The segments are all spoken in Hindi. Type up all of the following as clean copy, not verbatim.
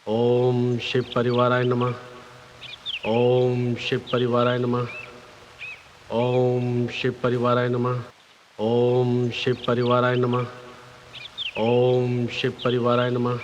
ओम शिव परिवाराय नमः। ओम शिव परिवाराय नमः। ओम शिव परिवाराय नमः। ओम शिव परिवाराय नमः। ओम शिव परिवाराय नमः।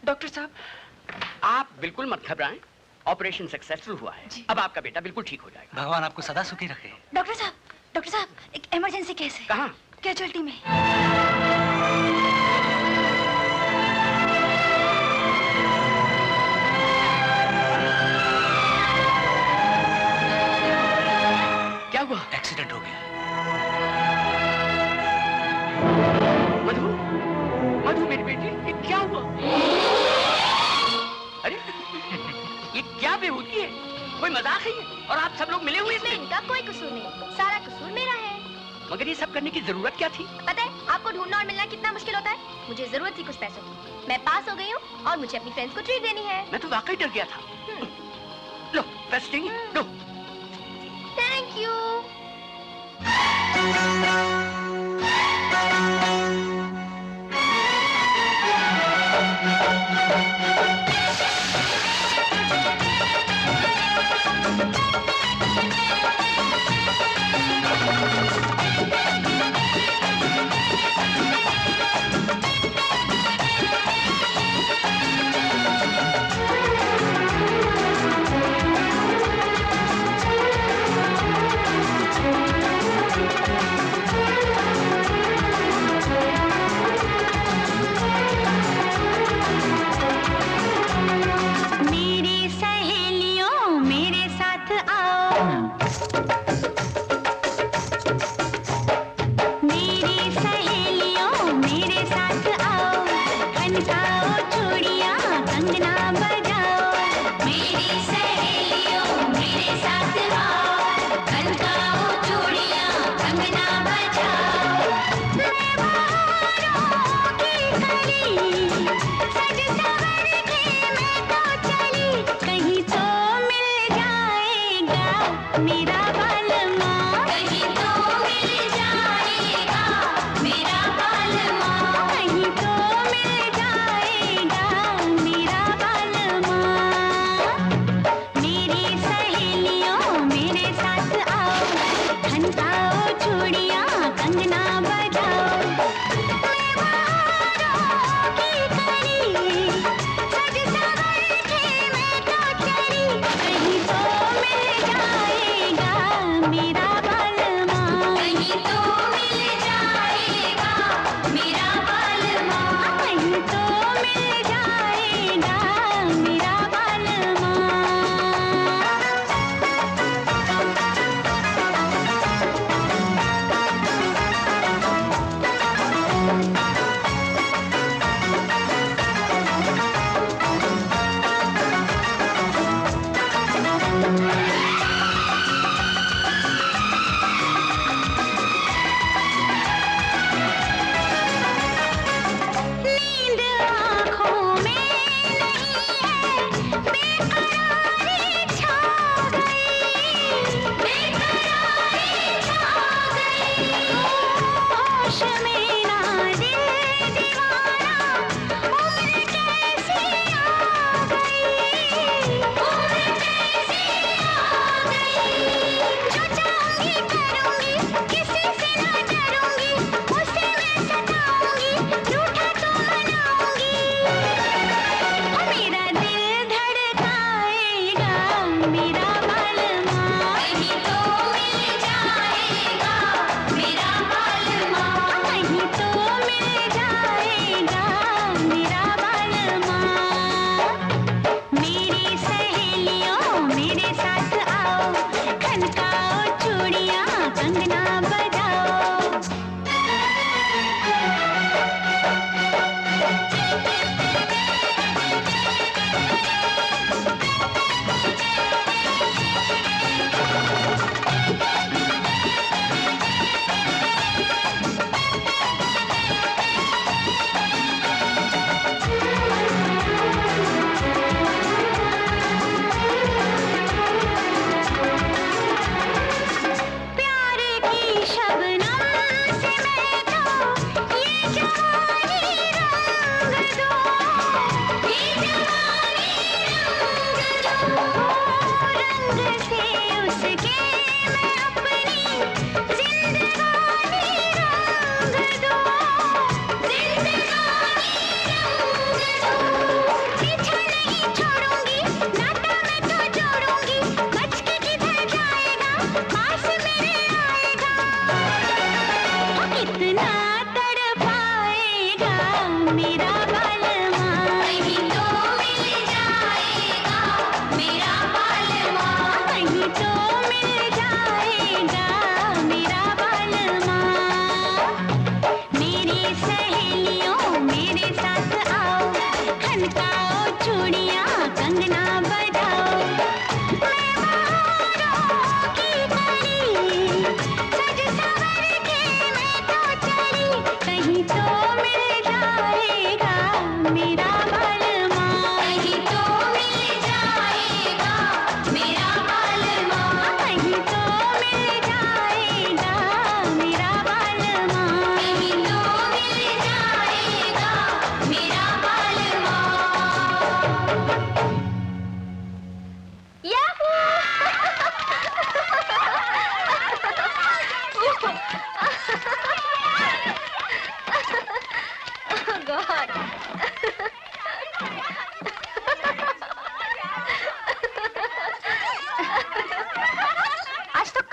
डॉक्टर साहब, आप बिल्कुल मत घबराएं। ऑपरेशन सक्सेसफुल हुआ है। अब आपका बेटा बिल्कुल ठीक हो जाएगा। भगवान आपको सदा सुखी रखे। डॉक्टर साहब, एक इमरजेंसी केस है। कहाँ? कैजुअल्टी में। क्या हुआ? एक्सीडेंट हो गया। मधु, मधु मेरी बेटी, ये क्या हुआ? अरे, ये क्या बेहूदगी है? कोई मजाक है ये? और आप सब लोग मिले हुए इसमें इनका कोई कसूर नहीं, सारा कसूर मेरा है। मगर ये सब करने की जरूरत क्या थी? पता है आपको ढूंढना और मिलना कितना मुश्किल होता है? मुझे जरूरत थी कुछ पैसों की। मैं पास हो गई हूँ और मुझे अपनी फ्रेंड्स को ट्रीट देनी है। मैं तो वाकई डर गया था। लो, पैसे चाहिए? लो। Thank you.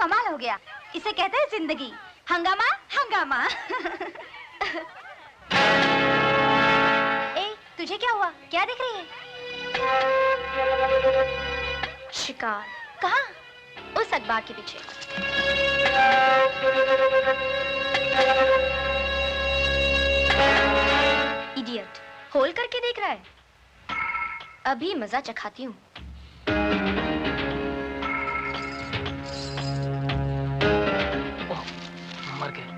कमाल हो गया। इसे कहते हैं जिंदगी। हंगामा हंगामा। ए, तुझे क्या हुआ? क्या देख रही है? शिकार। कहाँ? उस अखबार के पीछे। इडियट, होल करके देख रहा है। अभी मजा चखाती हूँ। मर गए।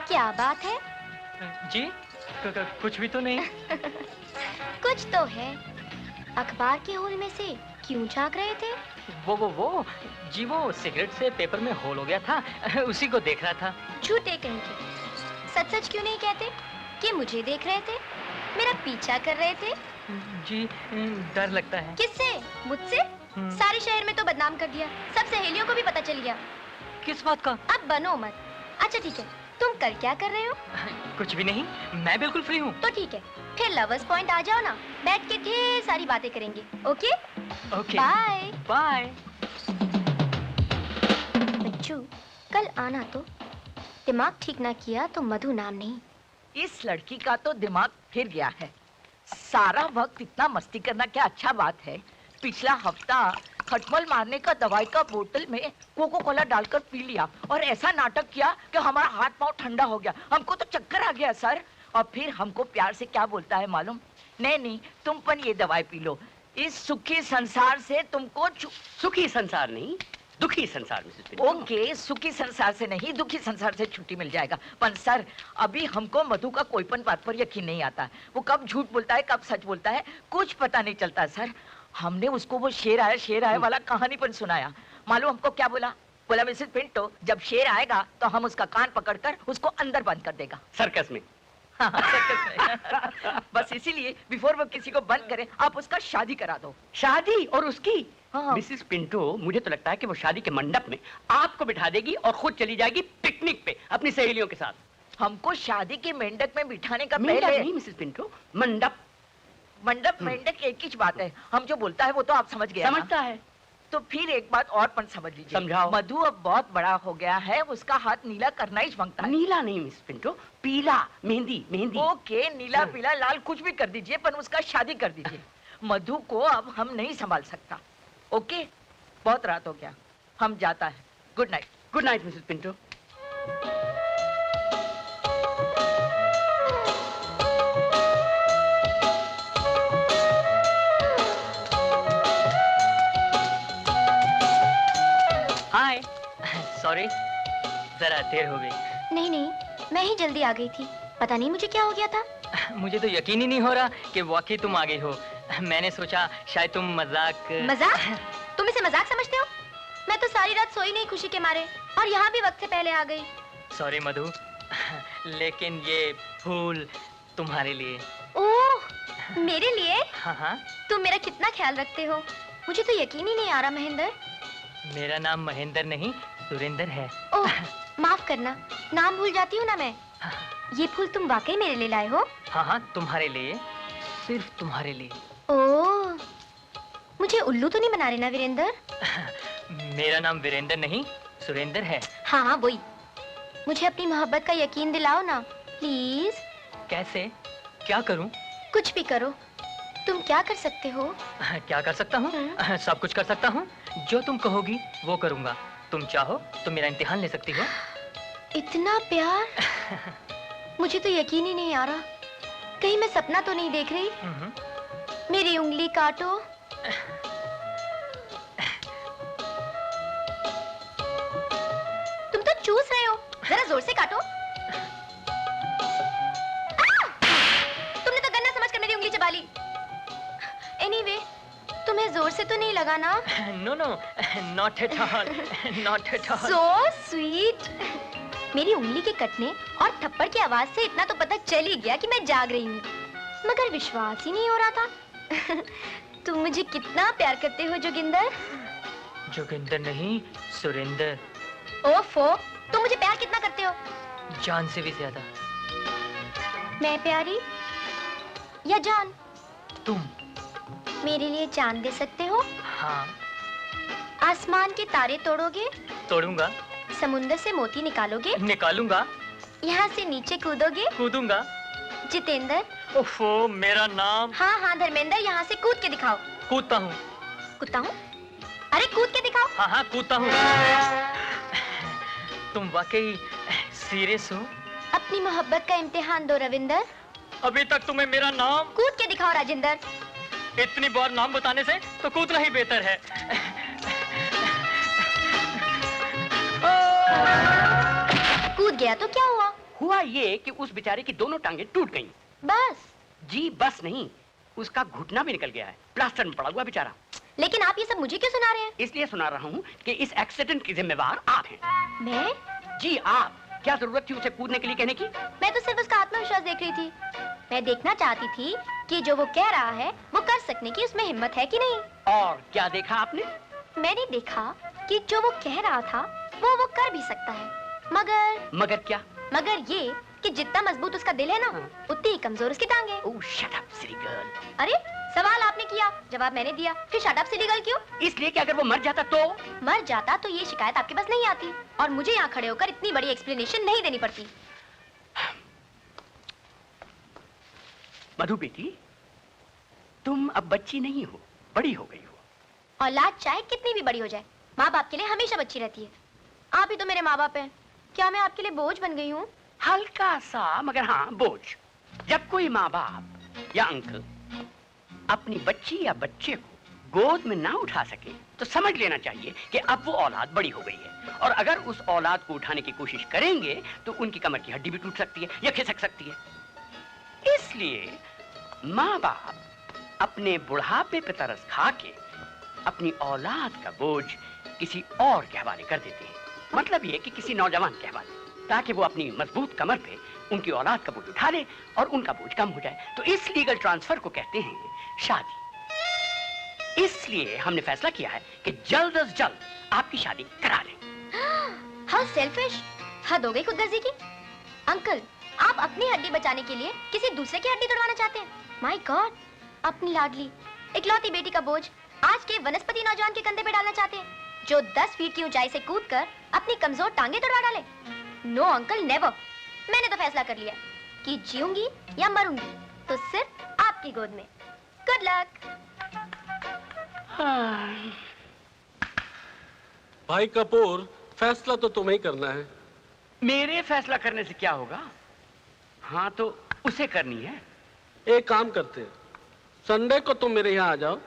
क्या बात है? जी कुछ भी तो नहीं। कुछ तो है। अखबार के होल में से क्यों झांक रहे थे? वो जी वो सिगरेट से पेपर में होल हो गया था, उसी को देख रहा था। झूठे कहीं के। सच सच क्यों नहीं कहते कि मुझे देख रहे थे, मेरा पीछा कर रहे थे? जी डर लगता है। किससे? मुझसे? सारे शहर में तो बदनाम कर दिया, सब सहेलियों को भी पता चल गया। किस बात का? अब बनो मत। अच्छा ठीक है, तुम कल क्या कर रहे हो? कुछ भी नहीं, मैं बिल्कुल फ्री हूँ। तो ठीक है, फिर लवर्स पॉइंट आ जाओ ना, बैठ के ढेर सारी बातें करेंगे। Okay okay bye bye. बच्चू, कल आना तो। दिमाग ठीक ना किया तो मधु नाम नहीं। इस लड़की का तो दिमाग फिर गया है। सारा वक्त इतना मस्ती करना क्या अच्छा बात है। पिछला हफ्ता खटमल मारने का दवाई का बोतल में कोको कोला डालकर पी लिया और ऐसा नाटक किया कि हमारा हाथ पांव ठंडा हो गया। हमको तो चक्कर आ गया सर। और फिर हमको प्यार से क्या बोलता है मालूम? नहीं तुम पन ये दवाई पी लो, इस सुखी संसार से तुमको सुखी संसार नहीं, दुखी संसार में। ओके, सुखी संसार से नहीं, दुखी संसार से छुट्टी मिल जाएगा। पर सर, अभी हमको मधु का कोईपन बात पर यकीन नहीं आता। वो कब झूठ बोलता है, कब सच बोलता है, कुछ पता नहीं चलता सर। हमने उसको वो शेर आया वाला कहानी पर सुनाया। मालूम हमको क्या बोला? बोला मिसेस पिंटो, जब शेर आएगा तो हम उसका कान पकड़कर उसको अंदर बंद कर देगा। सर्कस में। हाँ, सर्कस में। बस इसीलिए बिफोर वो किसी को बंद करे, आप उसका शादी करा दो। शादी? और उसकी? हाँ। मिसेस पिंटो, मुझे तो लगता है कि वो शादी के मंडप में आपको बिठा देगी और खुद चली जाएगी पिकनिक पे अपनी सहेलियों के साथ। हमको शादी के मेंढक में बिठाने का मेंढक पहले नहीं मिसेस पिंटो, मंडप। मंडप मेंढक एक ही बात है। हम जो बोलता है वो तो आप समझ गए। समझता है। तो फिर एक बात और पण समझ लीजिए। समझाओ। मधु अब बहुत बड़ा हो गया है, उसका हाथ नीला करना ही मांगता है। नीला नहीं मिस पिंटो, पीला। मेहंदी मेहंदी। ओके, नीला पीला लाल कुछ भी कर दीजिए, पर उसका शादी कर दीजिए। मधु को अब हम नहीं संभाल सकता। ओके, बहुत रात हो गया, हम जाता है। Good night. Good night Mrs Pinto. Hi, sorry, जरा देर हो गई। नहीं, मैं ही जल्दी आ गई थी। पता नहीं मुझे क्या हो गया था। मुझे तो यकीन ही नहीं हो रहा कि वाकई तुम आ गई हो। मैंने सोचा शायद तुम मजाक। तुम इसे मजाक समझते हो? मैं तो सारी रात सोई नहीं खुशी के मारे, और यहाँ भी वक्त से पहले आ गई। सॉरी मधु, लेकिन ये फूल तुम्हारे लिए। ओह, मेरे लिए? हाँ। तुम मेरा कितना ख्याल रखते हो। मुझे तो यकीन ही नहीं आ रहा महेंद्र। मेरा नाम महेंद्र नहीं, सुरेंद्र है। ओह, माफ करना, नाम भूल जाती हूँ ना मैं। ये फूल तुम वाकई मेरे लिए लाए हो? हाँ, तुम्हारे लिए, सिर्फ तुम्हारे लिए। ओह, मुझे उल्लू तो नहीं बना रहे ना वीरेंद्र? मेरा नाम वीरेंद्र नहीं, सुरेंद्र है। हाँ, वही। मुझे अपनी मोहब्बत का यकीन दिलाओ ना, प्लीज। कैसे? क्या करूं? कुछ भी करो। तुम क्या कर सकते हो? क्या कर सकता हूँ? सब कुछ कर सकता हूँ। जो तुम कहोगी वो करूँगा। तुम चाहो तो मेरा इम्तिहान ले सकती हो। इतना प्यार? मुझे तो यकीन ही नहीं आ रहा। कहीं मैं सपना तो नहीं देख रही? मेरी उंगली काटो। तुम तो चूस रहे हो, जरा जोर से काटो। तुमने तो गन्ना समझकर मेरी उंगली चबा ली। एनीवे, तुम्हें जोर से तो नहीं लगा ना? No, not at all, not at all. So sweet. मेरी उंगली के कटने और थप्पड़ की आवाज से इतना तो पता चल ही गया कि मैं जाग रही हूँ, मगर विश्वास ही नहीं हो रहा था। तुम मुझे कितना प्यार करते हो जोगिंदर? जोगिंदर नहीं, सुरेंदर। ओफो, तुम मुझे प्यार कितना करते हो? जान से भी ज्यादा। मैं प्यारी या जान? तुम मेरे लिए जान दे सकते हो? हाँ। आसमान के तारे तोड़ोगे? तोड़ूंगा। समुंदर से मोती निकालोगे? निकालूंगा। यहाँ से नीचे कूदोगे? कूदूंगा। जितेंद्र। ओफो, मेरा नाम। हाँ हाँ धर्मेंद्र, यहाँ से कूद के दिखाओ। कूदता हूँ। कूदता हूँ? अरे कूद के दिखाओ। हाँ हाँ कूदता हूँ। तुम वाकई सीरियस हो? अपनी मोहब्बत का इम्तिहान दो रविंदर। अभी तक तुम्हें मेरा नाम। कूद के दिखाओ राजेंद्र। इतनी बार नाम बताने से तो कूदना ही बेहतर है। कूद गया तो क्या हुआ? हुआ ये कि उस बेचारे की दोनों टांगे टूट गईं। बस? जी बस नहीं, उसका घुटना भी निकल गया है, प्लास्टर में पड़ा हुआ बेचारा। लेकिन आप ये सब मुझे क्यों सुना रहे हैं? इसलिए सुना रहा हूँ कि इस एक्सीडेंट की जिम्मेवार आप हैं। मैं? जी आप। क्या जरूरत थी उसे कूदने के लिए कहने की? मैं तो सिर्फ उसका आत्मविश्वास देख रही थी। मैं देखना चाहती थी कि जो वो कह रहा है वो कर सकने की उसमें हिम्मत है कि नहीं। और क्या देखा आपने? मैंने देखा कि जो वो कह रहा था वो कर भी सकता है, मगर क्या? मगर ये कि जितना मजबूत उसका दिल है ना, उतनी ही कमजोर उसकी टांगे। ओह शट अप सिली गर्ल। अरे सवाल आपने किया, जवाब मैंने दिया, फिर शट अप सिली गर्ल क्यों? इसलिए कि अगर वो मर जाता तो? मर जाता तो ये शिकायत आपके पास नहीं आती और मुझे यहाँ खड़े होकर इतनी बड़ी एक्सप्लेनेशन नहीं देनी पड़ती। मधु बेटी, तुम अब बच्ची नहीं हो, बड़ी हो गई हो। औलाद चाहे कितनी भी बड़ी हो जाए, माँ बाप के लिए हमेशा बच्ची रहती है। आप ही तो मेरे माँ बाप हैं। क्या मैं आपके लिए बोझ बन गई हूँ? हल्का सा, मगर हाँ बोझ। जब कोई माँ बाप या अंकल अपनी बच्ची या बच्चे को गोद में ना उठा सके तो समझ लेना चाहिए कि अब वो औलाद बड़ी हो गई है, और अगर उस औलाद को उठाने की कोशिश करेंगे तो उनकी कमर की हड्डी भी टूट सकती है या खिसक सकती है। इसलिए माँ बाप अपने बुढ़ापे पे तरस खा के अपनी औलाद का बोझ किसी और के हवाले कर देते हैं। मतलब ये कि किसी नौजवान के हवाले, ताकि वो अपनी मजबूत कमर पे उनकी औलाद का बोझ उठा ले और उनका बोझ कम हो जाए। तो इस लीगल ट्रांसफर को कहते हैं शादी। इसलिए हमने फैसला किया है कि जल्द अज जल्द आपकी शादी करा लें। How selfish! हद हो गई खुदगर्जी की। अंकल, आप अपनी हड्डी बचाने के लिए किसी दूसरे की हड्डी तोड़वाना चाहते हैं? My God! अपनी लाडली इकलौती बेटी का बोझ आज के वनस्पति नौजवान के कंधे पे डालना चाहते हैं, जो 10 फीट की ऊंचाई से कूदकर अपनी कमजोर टांगे तोड़वा डाले। No uncle, never. मैंने तो फैसला कर लिया कि जीऊंगी या मरूंगी तो सिर्फ आपकी गोद में। Good luck. भाई कपूर, फैसला तो तुम्हें ही करना है। मेरे फैसला करने से क्या होगा? हाँ तो उसे करनी है। एक काम करते हैं, संडे को तुम मेरे यहाँ आ जाओ,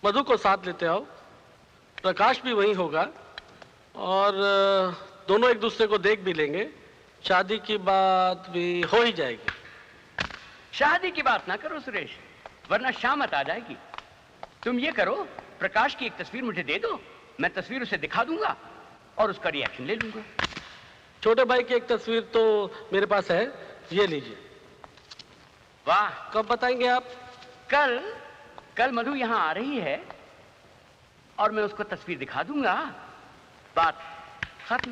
मधु को साथ लेते आओ, प्रकाश भी वहीं होगा और दोनों एक दूसरे को देख भी लेंगे। शादी की बात भी हो ही जाएगी। शादी की बात ना करो सुरेश, वरना शामत आ जाएगी। तुम ये करो, प्रकाश की एक तस्वीर मुझे दे दो, मैं तस्वीर उसे दिखा दूंगा और उसका रिएक्शन ले लूंगा। छोटे भाई की एक तस्वीर तो मेरे पास है, ये लीजिए। वाह! कब बताएंगे आप? कल मधु यहाँ आ रही है और मैं उसको तस्वीर दिखा दूंगा। बात खत्म।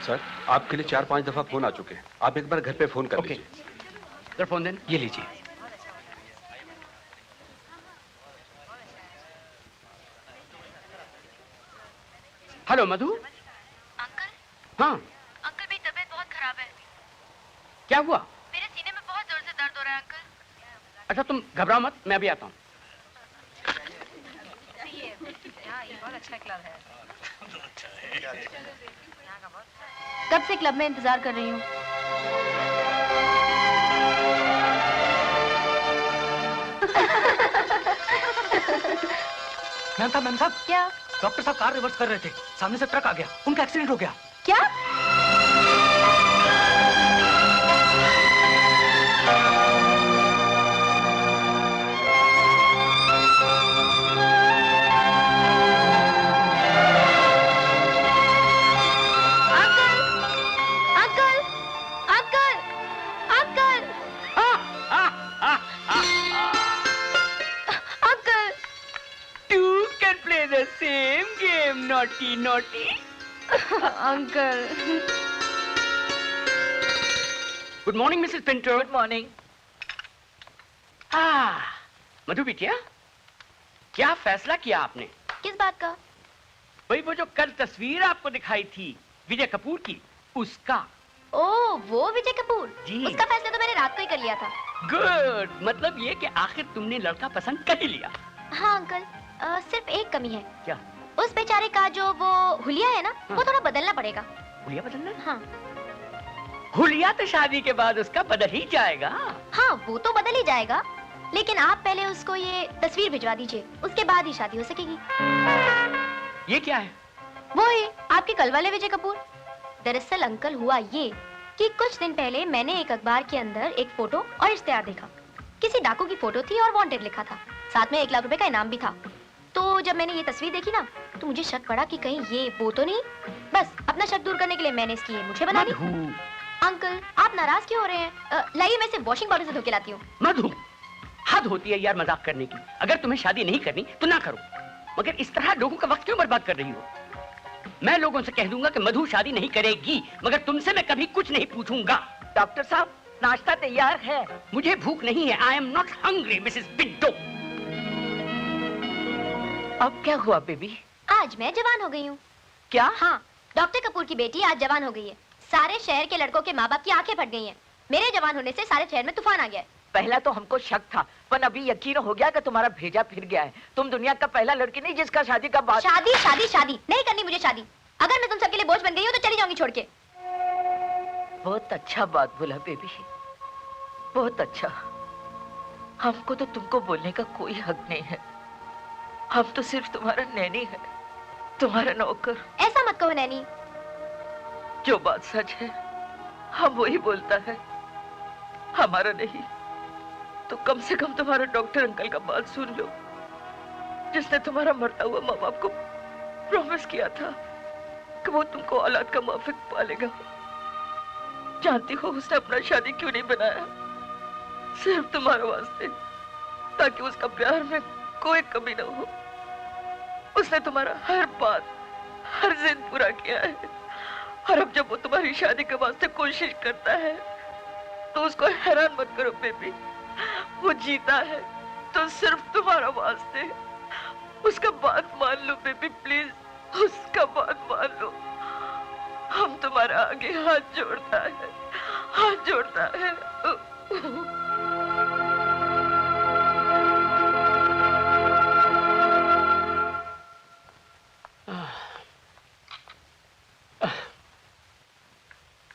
सर, आपके लिए 4-5 दफा फोन आ चुके हैं। आप एक बार घर पे फोन कर लीजिए। Sir phone then. ये लीजिए। हेलो मधु। अंकल? हाँ अंकल, मेरी तबीयत बहुत खराब है। क्या हुआ? मेरे सीने में बहुत जोर से दर्द हो रहा है अंकल। अच्छा तुम घबराओ मत, मैं अभी आता हूँ। बहुत अच्छा क्लब है। कब से क्लब में इंतजार कर रही हूँ। मैम साहब, क्या? डॉक्टर साहब कार रिवर्स कर रहे थे, सामने से ट्रक आ गया, उनका एक्सीडेंट हो गया। क्या? Naughty naughty. Uncle. Good morning Mrs Pinto. Good morning. Madhu बिटिया, क्या फैसला किया आपने? किस बात का? वही वो जो कल तस्वीर आपको दिखाई थी विजय कपूर की, उसका। ओह, वो विजय कपूर। जी। उसका फैसला तो मैंने रात को ही कर लिया था। गुड, मतलब ये कि आखिर तुमने लड़का पसंद कर ही लिया। हाँ अंकल, सिर्फ एक कमी है। क्या? उस बेचारे का जो वो हुलिया है ना, वो थोड़ा बदलना पड़ेगा। हुलिया बदलना? हाँ। हुलिया तो शादी के बाद उसका बदल ही जाएगा। हाँ, वो तो बदल ही जाएगा, लेकिन आप पहले उसको ये तस्वीर भिजवा दीजिए, उसके बाद ही शादी हो सकेगी। ये क्या है? वो है आपके कल वाले विजय कपूर। दरअसल अंकल हुआ ये कि कुछ दिन पहले मैंने एक अखबार के अंदर एक फोटो और इश्तेहार देखा। किसी डाकू की फोटो थी और वांटेड लिखा था, साथ में 1 लाख रुपए का इनाम भी था। तो जब मैंने ये तस्वीर देखी ना, तो मुझे शक पड़ा कि कहीं ये वो तो नहीं। बस अपना शक दूर करने के लिए मैंने इसकी ये मुझे बना ली। अंकल, आप नाराज क्यों हो रहे हैं? लाइए मैं इसे वॉशिंग पाउडर से धो के लाती हूँ। मधु, हद होती है यार मजाक करने की। अगर तुम्हें शादी नहीं करनी तो ना करो, मगर इस तरह लोगों का वक्त क्यों बर्बाद कर रही हो? मैं लोगों से कह दूंगा कि मधु शादी नहीं करेगी, मगर तुमसे मैं कभी कुछ नहीं पूछूंगा। डॉक्टर साहब, नाश्ता तैयार है। मुझे भूख नहीं है। I am not hungry Mrs Pinto. अब क्या हुआ बेबी? आज मैं जवान हो गई हूँ। क्या? हाँ, डॉक्टर कपूर की बेटी आज जवान हो गई है। सारे शहर के लड़कों के माँ बाप की आंखें फट गई हैं। मेरे जवान होने से सारे शहर में तूफान आ गया है। पहला तो हमको शक था, पर अभी यकीन हो गया कि तुम्हारा भेजा फिर गया है। तुम दुनिया का पहला लड़की नहीं जिसका शादी का बात। शादी शादी शादी नहीं करनी मुझे शादी। अगर मैं तुम सबके लिए बोझ बन गई हूँ तो चली जाऊंगी छोड़ के। बहुत अच्छा बात बोला बेबी, बहुत अच्छा। हमको तो तुमको बोलने का कोई हक नहीं है। हम तो सिर्फ तुम्हारा नैनी है, तुम्हारा नौकर। ऐसा मत कहो नैनी। जो बात सच है हम वही बोलता है, हमारा नहीं। तो कम से कम तुम्हारा डॉक्टर अंकल का बात सुन लो, जिसने तुम्हारा मरता हुआ माँ बाप को प्रॉमिस किया था कि वो तुमको औलाद का माफिक पालेगा। जानती हो उसने अपना शादी क्यों नहीं बनाया? सिर्फ तुम्हारे वास्ते, ताकि उसका प्यार में कोई कमी न हो। उसने तुम्हारा हर बात, हर जिद पूरा किया है, और अब जब वो तुम्हारी शादी के वास्ते कोशिश करता है तो उसको हैरान मत करो बेबी। वो जीता है तो सिर्फ तुम्हारा वास्ते। उसका बात मान लो बेबी, प्लीज उसका बात मान लो। हम तुम्हारा आगे हाथ जोड़ता है, हाथ जोड़ता है।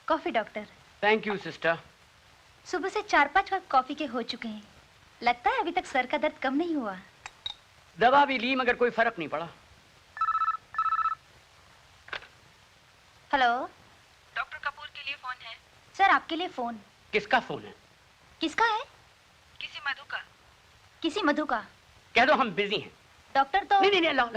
Coffee doctor. Thank you sister. सुबह से 4-5 कप कॉफी के हो चुके हैं। लगता है अभी तक सर का दर्द कम नहीं हुआ। दवा भी ली मगर कोई फर्क नहीं पड़ा। हेलो, डॉक्टर कपूर के लिए फोन है। सर आपके लिए फोन। किसका फोन है? किसका है? किसी मधु का। किसी मधु का। कह दो हम बिजी हैं। डॉक्टर तो नहीं नहीं नहीं, लाओ।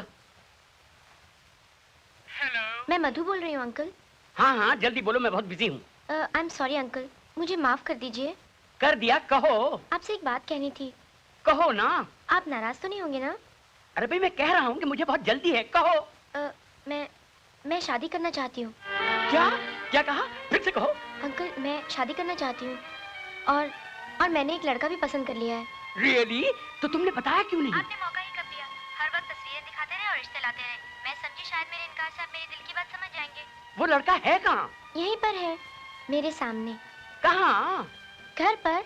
मैं मधु बोल रही हूँ अंकल। हाँ हाँ जल्दी बोलो, मैं बहुत बिजी हूँ। आई एम सॉरी अंकल, मुझे माफ कर दीजिए। कर दिया, कहो। आपसे एक बात कहनी थी। कहो ना। आप नाराज तो नहीं होंगे ना? अरे भाई मैं कह रहा हूँ कि मुझे बहुत जल्दी है, कहो। मैं शादी करना चाहती हूँ। क्या क्या कहा? फिर से कहो। अंकल, मैं शादी करना चाहती हूँ और मैंने एक लड़का भी पसंद कर लिया है। रियली? तो तुमने बताया क्यों नहीं? आपने मौका ही कब दिया? हर वक्त तस्वीरें दिखाते रहे और रिश्ते लाते रहे। मैं समझी शायद मेरे इनकार से आप मेरे दिल की बात समझ जाएंगे। वो लड़का है कहाँ? यहीं पर है, मेरे सामने। कहाँ? घर पर।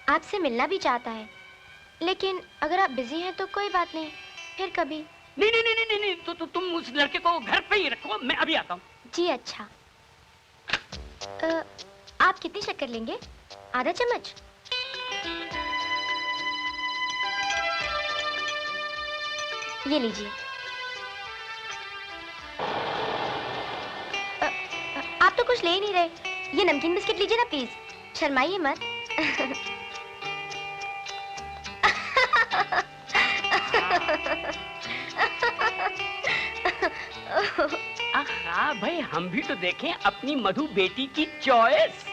आपसे मिलना भी चाहता है, लेकिन अगर आप बिजी हैं तो कोई बात नहीं, फिर कभी। नहीं नहीं नहीं नहीं, नहीं। तो तुम उस लड़के को घर पे ही रखो, मैं अभी आता हूँ। जी अच्छा। आप कितनी शक्कर लेंगे? आधा चम्मच? ये लीजिए। आप तो कुछ ले ही नहीं रहे। ये नमकीन बिस्किट लीजिए ना प्लीज, शर्माइए मत। आहा भाई, हम भी तो देखें अपनी मधु बेटी की चॉइस।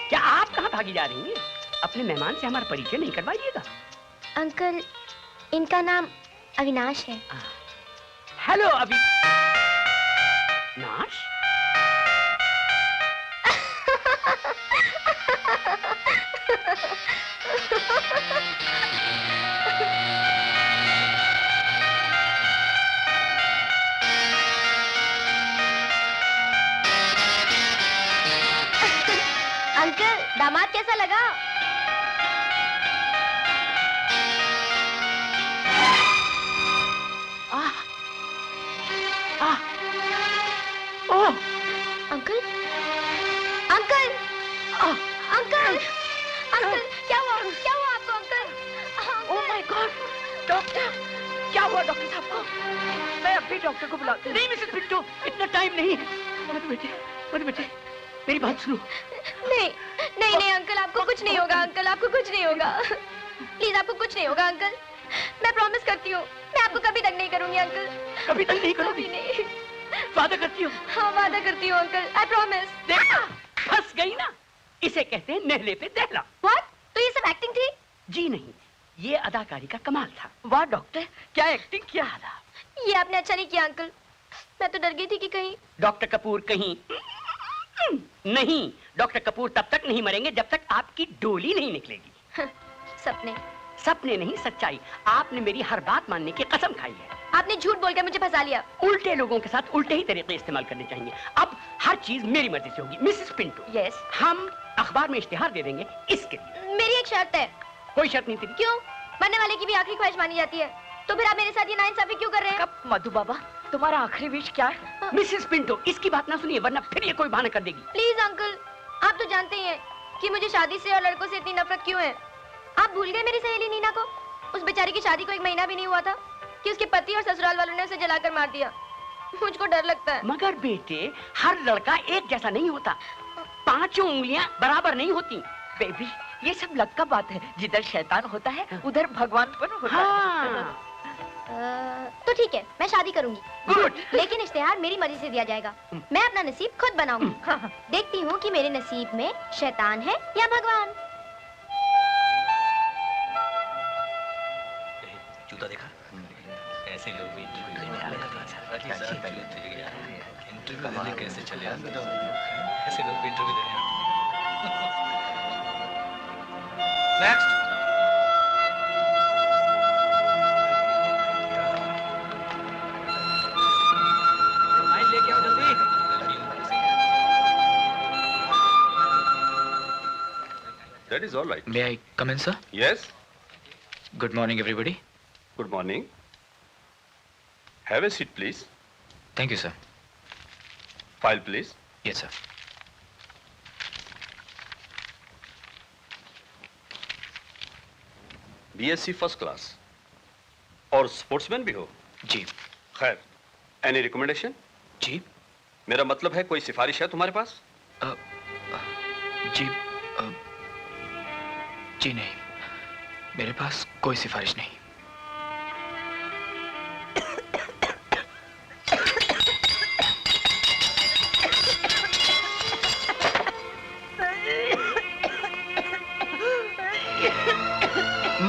क्या आप कहाँ भागी जा रही हैं? अपने मेहमान से हमारा परिचय नहीं करवाइएगा। अंकल, इनका नाम अविनाश है। हेलो अभी। नाश? अंकल, दामाद कैसा लगा? ओह! अंकल, अंकल, अंकल, अंकल, क्या हुआ? क्या हुआ आपको, uncle? Oh my God, doctor, क्या हुआ डॉक्टर साहब को? मैं अभी डॉक्टर को बुलाती हूँ। नहीं मिसेस पिंटो, इतना टाइम नहीं। मत बेटे, मेरी बात सुनो। नहीं, नहीं, नहीं अंकल, आपको कुछ नहीं होगा अंकल, आपको कुछ नहीं होगा। प्लीज, आपको कुछ नहीं होगा अंकल। मैं प्रॉमिस करती हूँ, मैं आपको कभी तक नहीं करूंगी अंकल। कभी तक नहीं करोगी? कभी नहीं। वादा करती हो? हाँ, वादा करती हूँ अंकल, आई प्रॉमिस। देखा, फंस गई ना। इसे कहते हैं नेहले पे दहला। व्हाट? तो ये सब एक्टिंग थी? जी नहीं, ये अदाकारी का कमाल था। वाह डॉक्टर, क्या एक्टिंग किया था। ये आपने अच्छा नहीं किया अंकल। मैं तो डर गई थी कि कहीं। डॉक्टर कपूर कहीं नहीं। डॉक्टर कपूर तब तक नहीं मरेंगे जब तक आपकी डोली नहीं निकलेगी। सपने। सपने नहीं, सच्चाई। आपने मेरी हर बात मानने की कसम खाई है। आपने झूठ बोलकर मुझे फंसा लिया। उल्टे लोगों के साथ उल्टे ही तरीके इस्तेमाल करने चाहिए। अब हर चीज मेरी मर्जी से होगी। मिसेस पिंटो, यस, हम अखबार में इश्तिहार दे देंगे इसके लिए। मेरी एक शर्त है। कोई शर्त नहीं तेरी। क्यों? मरने वाले की भी आखिरी ख्वाहिश मानी जाती है। तो फिर आप मेरे साथ ये नाइंसाफी क्यों कर रहे हैं? कब मधु बाबा, तुम्हारा आखिरी विश क्या है? मिसेस पिंटो, इसकी बात ना सुनिए वरना फिर ये कोई बहाना कर देगी। प्लीज अंकल, आप तो जानते ही हैं कि मुझे शादी से और लड़कों से इतनी नफरत क्यों है। आप भूल गए मेरी सहेली नीना को? उस बेचारी की शादी को 1 महीना भी नहीं हुआ था कि उसके पति और ससुराल वालों ने उसे जलाकर मार दिया। मुझको डर लगता है। मगर बेटे, हर लड़का एक जैसा नहीं होता। 5 उंगलियां बराबर नहीं होती। बेबी, ये सब लक का बात है। जिधर शैतान होता है उधर भगवानपन होता है। हाँ। तो ठीक है, मैं शादी करूंगी। गुड। लेकिन इश्तिहार मेरी मर्जी से दिया जाएगा। मैं अपना नसीब खुद बनाऊंगी। देखती हूँ कि मेरे नसीब में शैतान है या भगवान। जूता देखा? ऐसे लोग भी इंटरव्यू देने आ रहे हैं। इंटरव्यू देने कैसे चले आते हैं? ऐसे लोग भी इंटरव्यू देने आते हैं। नेक्स्ट। फाइल लेके आओ जल्दी। That is all right. May I come in, sir? Yes. Good morning, everybody. Good morning. Have a seat, please. Thank you, sir. File, please. Yes, sir. BSc first class और स्पोर्ट्समैन भी हो? जी। खैर, एनी रिकमेंडेशन? जी। मेरा मतलब है कोई सिफारिश है तुम्हारे पास? जी। जी नहीं, मेरे पास कोई सिफारिश नहीं।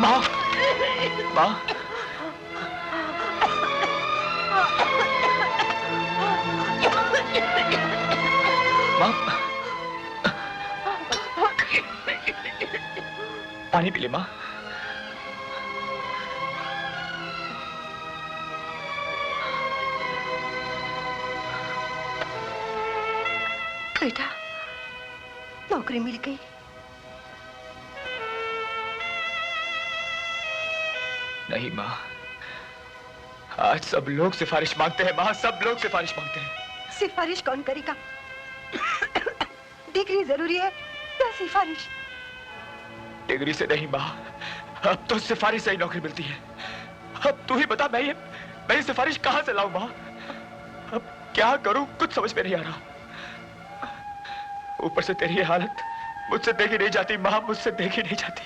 माँ, माँ, माँ, पानी पी ले माँ। बेटा, नौकरी मिल गई। नहीं माँ, आज सब लोग सिफारिश मांगते हैं माँ, सब लोग सिफारिश मांगते हैं। सिफारिश कौन करेगा? डिग्री जरूरी है या सिफारिश? डिग्री से नहीं माँ, अब तो सिफारिश से ही नौकरी मिलती है। अब तू ही बता, मैं ये सिफारिश कहाँ से लाऊं माँ? अब क्या करूं, कुछ समझ में नहीं आ रहा। ऊपर से तेरी ये हालत मुझसे देखी नहीं जाती माँ, मुझसे देखी नहीं जाती।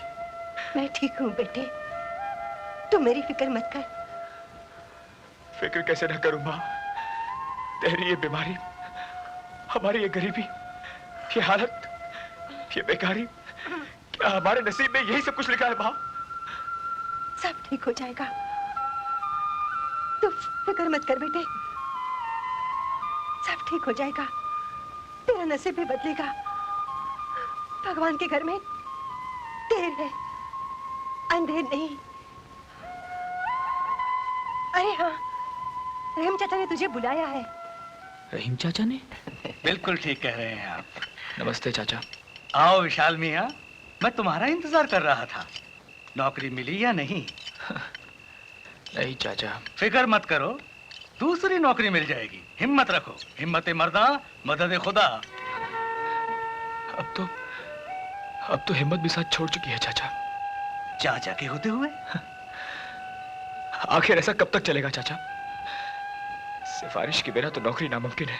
मैं ठीक हूँ बेटे, तू मेरी फिक्र मत कर। फिक्र कैसे न करूं माँ? तेरी ये बीमारी, हमारी ये गरीबी, ये हालत, ये बेकारी, क्या हमारे नसीब में यही सब कुछ लिखा है माँ? सब ठीक हो जाएगा, तू फिक्र मत कर बेटे, सब ठीक ठीक हो जाएगा, तेरा नसीब भी बदलेगा। भगवान के घर में देर है, अंधेर नहीं। अरे हाँ, रहीम चाचा ने तुझे बुलाया है। रहीम चाचा ने? बिल्कुल ठीक कह रहे हैं आप। नमस्ते चाचा। आओ विशाल मियाँ, मैं तुम्हारा इंतजार कर रहा था। नौकरी मिली या नहीं? नहीं चाचा। फिक्र मत करो, दूसरी नौकरी मिल जाएगी। हिम्मत रखो, हिम्मत मर्दा मदद खुदा। अब तो हिम्मत भी साथ छोड़ चुकी है चाचा। चाचा के होते हुए? आखिर ऐसा कब तक चलेगा चाचा? सिफारिश के बिना तो नौकरी नामुमकिन है,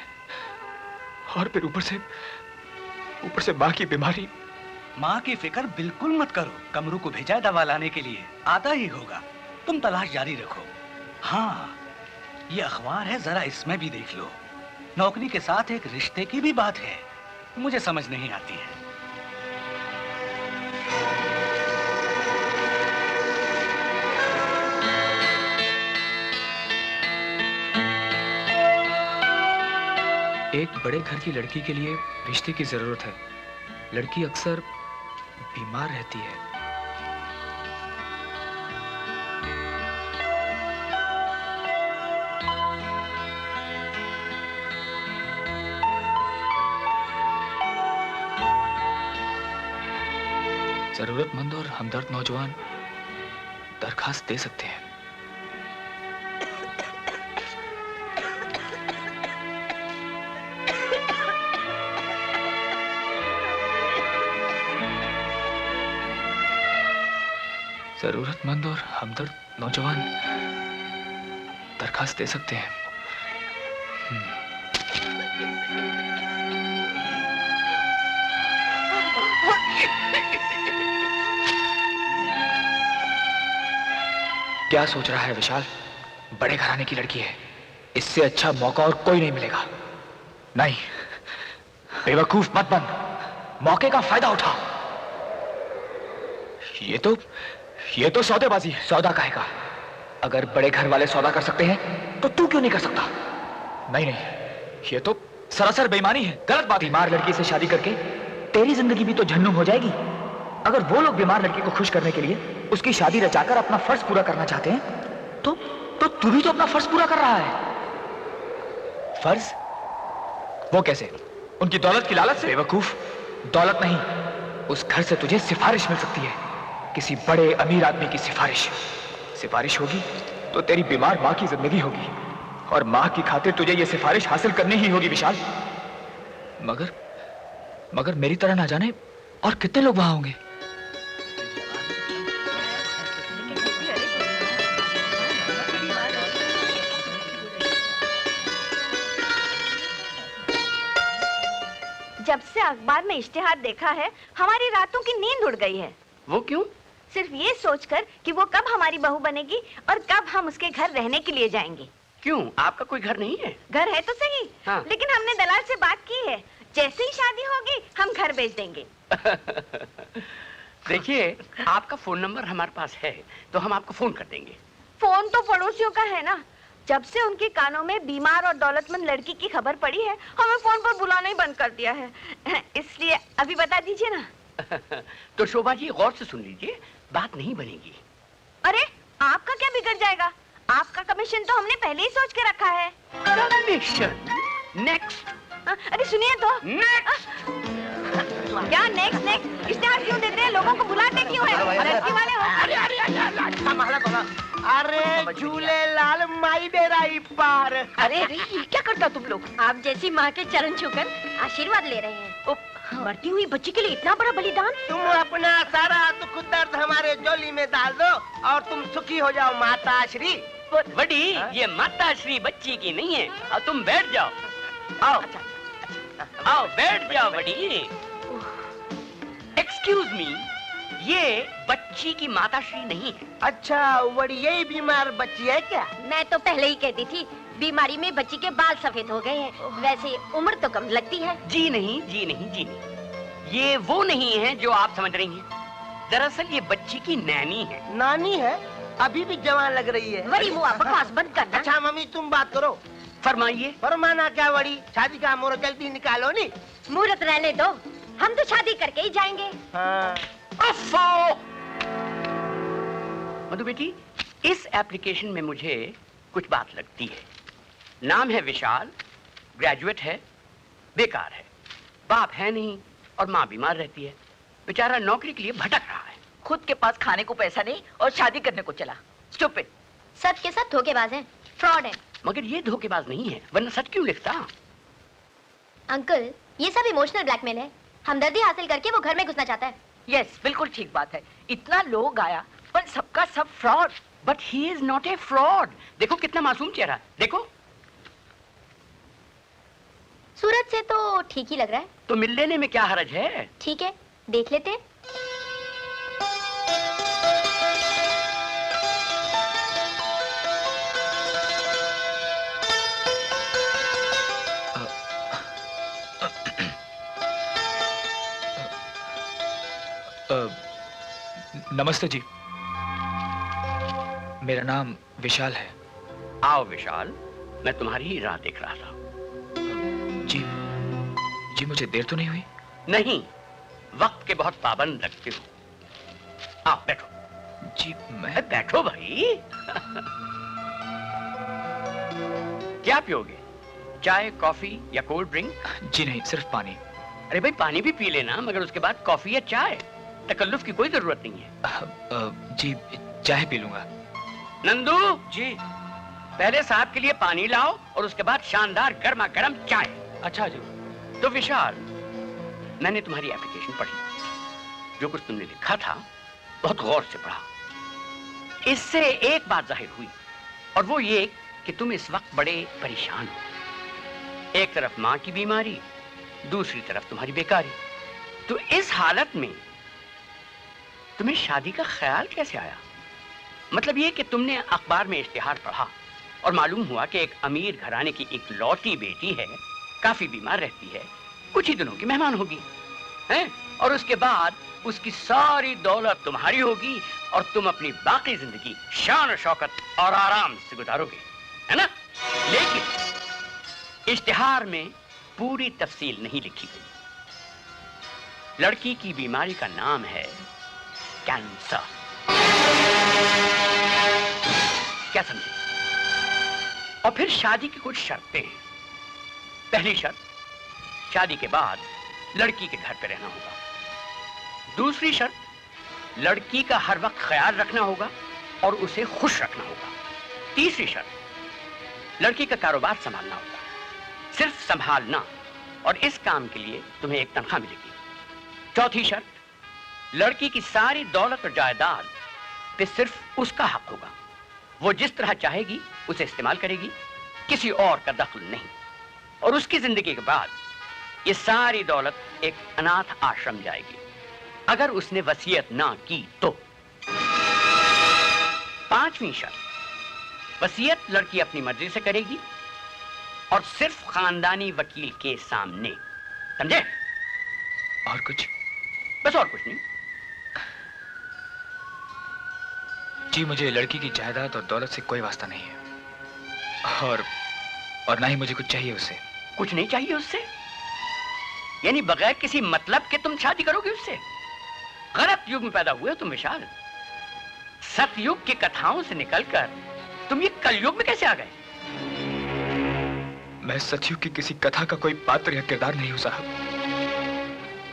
और फिर ऊपर से माँ की बीमारी। माँ की फिक्र बिल्कुल मत करो। कमरू को भेजा है दवा लाने के लिए, आता ही होगा। तुम तलाश जारी रखो। हाँ, ये अखबार है, जरा इसमें भी देख लो। नौकरी के साथ एक रिश्ते की भी बात है, मुझे समझ नहीं आती है। एक बड़े घर की लड़की के लिए रिश्ते की जरूरत है। लड़की अक्सर बीमार रहती है। जरूरतमंद और हमदर्द नौजवान दरखास्त दे सकते हैं। जरूरतमंद और हमदर्द नौजवान दरखास्त दे सकते हैं। क्या सोच रहा है विशाल? बड़े घराने की लड़की है, इससे अच्छा मौका और कोई नहीं मिलेगा। नहीं, बेवकूफ मत बन, मौके का फायदा उठा। ये तो सौदेबाजी है। सौदा काहे का? अगर बड़े घर वाले सौदा कर सकते हैं तो तू क्यों नहीं कर सकता? नहीं, ये तो सरासर बेईमानी है, गलत बात। बीमार लड़की से शादी करके तेरी जिंदगी भी तो झन्नू हो जाएगी। अगर वो लोग बीमार लड़की को खुश करने के लिए उसकी शादी रचाकर अपना फर्ज पूरा करना चाहते हैं तो तू भी तो अपना फर्ज पूरा कर रहा है। फर्ज? वो कैसे? उनकी दौलत की लालच से? बेवकूफ, दौलत नहीं, उस घर से तुझे सिफारिश मिल सकती है, किसी बड़े अमीर आदमी की सिफारिश होगी तो तेरी बीमार माँ की जिंदगी होगी, और माँ की खातिर तुझे ये सिफारिश हासिल करनी ही होगी विशाल। मगर मेरी तरह ना जाने और कितने लोग वहां होंगे। जब से अखबार में इश्तिहार देखा है, हमारी रातों की नींद उड़ गई है। वो क्यों? सिर्फ ये सोचकर कि वो कब हमारी बहू बनेगी और कब हम उसके घर रहने के लिए जाएंगे। क्यों, आपका कोई घर नहीं है? घर है तो सही, हाँ। लेकिन हमने दलाल से बात की है, जैसे ही शादी होगी हम घर बेच देंगे। देखिए, आपका फोन नंबर हमारे पास है तो हम आपको फोन कर देंगे। फोन तो पड़ोसियों का है ना। जब से उनके कानों में बीमार और दौलतमंद लड़की की खबर पड़ी है, हमें फोन पर बुलाना ही बंद कर दिया है। इसलिए अभी बता दीजिए ना। तो शोभा जी, गौर से सुन लीजिए, बात नहीं बनेगी। अरे, आपका क्या बिगड़ जाएगा? आपका कमीशन तो हमने पहले ही सोच के रखा है। कमीशन? नेक्स्ट। अरे सुनिए तो। नेक्स्ट। क्या नेक्स्ट? इश्तिहार क्यों देते हैं? लोगों को बुलाते क्यों हैं? लड़की वाले हो। अरे झूले लाल माई बेराई पार। अरे ये क्या करता तुम लोग? आप जैसी माँ के चरण छूकर आशीर्वाद ले रहे हैं। मरती हुई बच्ची के लिए इतना बड़ा बलिदान। तुम अपना सारा दुख दर्द हमारे झोली में डाल दो और तुम सुखी हो जाओ माता श्री। बड़ी, ये माता श्री बच्ची की नहीं है। और तुम बैठ जाओ। आओ आओ बैठ जाओ बड़ी। एक्सक्यूज मी, ये बच्ची की माता श्री नहीं है। अच्छा, बड़ी यही बीमार बच्ची है क्या? मैं तो पहले ही कहती थी, बीमारी में बच्ची के बाल सफेद हो गए हैं। वैसे उम्र तो कम लगती है। जी नहीं, जी नहीं, जी नहीं, ये वो नहीं है जो आप समझ रही हैं। दरअसल ये बच्ची की नैनी है। नानी है? अभी भी जवान लग रही है। बड़ी मुआ बकवास बंद करना। अच्छा मम्मी, तुम बात करो। फरमाइए। फरमाना क्या बड़ी, शादी का मुहूर्त जल्दी निकालो नी। मुहूर्त रहने दो, हम तो शादी करके ही जाएंगे। हाँ। मधु बेटी, इस एप्लीकेशन में मुझे कुछ बात लगती है। नाम है विशाल, ग्रेजुएट है, बेकार है, बाप है नहीं और माँ बीमार रहती है। बेचारा नौकरी के लिए भटक रहा है। खुद के पास खाने को पैसा नहीं और शादी करने को चला। स्टूपिड। सब के सब धोखेबाज हैं, फ्रॉड हैं। मगर ये धोखेबाज नहीं है, वरना सच क्यों लिखता? अंकल, ये सब इमोशनल ब्लैकमेल है। हमदर्दी हासिल करके वो घर में घुसना चाहता है। यस, बिल्कुल ठीक बात है। इतना लोग आया पर सबका सब fraud. But he is not a fraud. देखो कितना मासूम चेहरा, देखो। सूरत से तो ठीक ही लग रहा है। तो मिल लेने में क्या हरज है? ठीक है, देख लेते हैं। नमस्ते जी, मेरा नाम विशाल है। आओ विशाल, मैं तुम्हारी ही राह देख रहा था। जी मुझे देर तो नहीं हुई? नहीं, वक्त के बहुत पाबंद लगते हो। आप बैठो। जी मैं बैठो भाई। क्या पियोगे, चाय, कॉफी या कोल्ड ड्रिंक? जी नहीं, सिर्फ पानी। अरे भाई पानी भी पी लेना, मगर उसके बाद कॉफी या चाय। तकल्लुफ की कोई जरूरत नहीं है। जी चाय पी लूंगा। नंदू जी, पहले साहब के लिए पानी लाओ और उसके बाद शानदार गर्मा गर्म चाय। अच्छा जी। तो विशाल, मैंने तुम्हारी एप्लीकेशन पढ़ी। जो कुछ तुमने लिखा था बहुत गौर से पढ़ा। इससे एक बात जाहिर हुई, और वो ये कि तुम इस वक्त बड़े परेशान हो। एक तरफ माँ की बीमारी, दूसरी तरफ तुम्हारी बेकारी। तो इस हालत में तुम्हें शादी का ख्याल कैसे आया? मतलब ये कि तुमने अखबार में इश्तिहार पढ़ा और मालूम हुआ कि एक अमीर घराने की एक लौती बेटी है, काफी बीमार रहती है, कुछ ही दिनों की मेहमान होगी, हैं? और उसके बाद उसकी सारी दौलत तुम्हारी होगी और तुम अपनी बाकी जिंदगी शान और शौकत और आराम से गुजारोगे, है ना? लेकिन इश्तिहार में पूरी तफसील नहीं लिखी गई। लड़की की बीमारी का नाम है कैंसर। क्या समझे? और फिर शादी की कुछ शर्तें हैं। पहली शर्त, शादी के बाद लड़की के घर पे रहना होगा। दूसरी शर्त, लड़की का हर वक्त ख्याल रखना होगा और उसे खुश रखना होगा। तीसरी शर्त, लड़की का कारोबार संभालना होगा, सिर्फ संभालना, और इस काम के लिए तुम्हें एक तनख्वाह मिलेगी। चौथी शर्त, लड़की की सारी दौलत और जायदाद पे सिर्फ उसका हक होगा। वो जिस तरह चाहेगी उसे इस्तेमाल करेगी, किसी और का दखल नहीं। और उसकी जिंदगी के बाद ये सारी दौलत एक अनाथ आश्रम जाएगी, अगर उसने वसीयत ना की तो। पांचवी शर्त, वसीयत लड़की अपनी मर्जी से करेगी और सिर्फ खानदानी वकील के सामने। समझे? और कुछ? बस और कुछ नहीं। जी मुझे लड़की की जायदाद और दौलत से कोई वास्ता नहीं है, और ना ही मुझे कुछ चाहिए उससे। कुछ नहीं चाहिए उससे? यानी बगैर किसी मतलब के तुम शादी करोगे उससे? गलत युग में पैदा हुए हो तुम विशाल। सतयुग की कथाओं से निकलकर तुम ये कलयुग में कैसे आ गए? मैं सतयुग की किसी कथा का कोई पात्र या किरदार नहीं हूं साहब।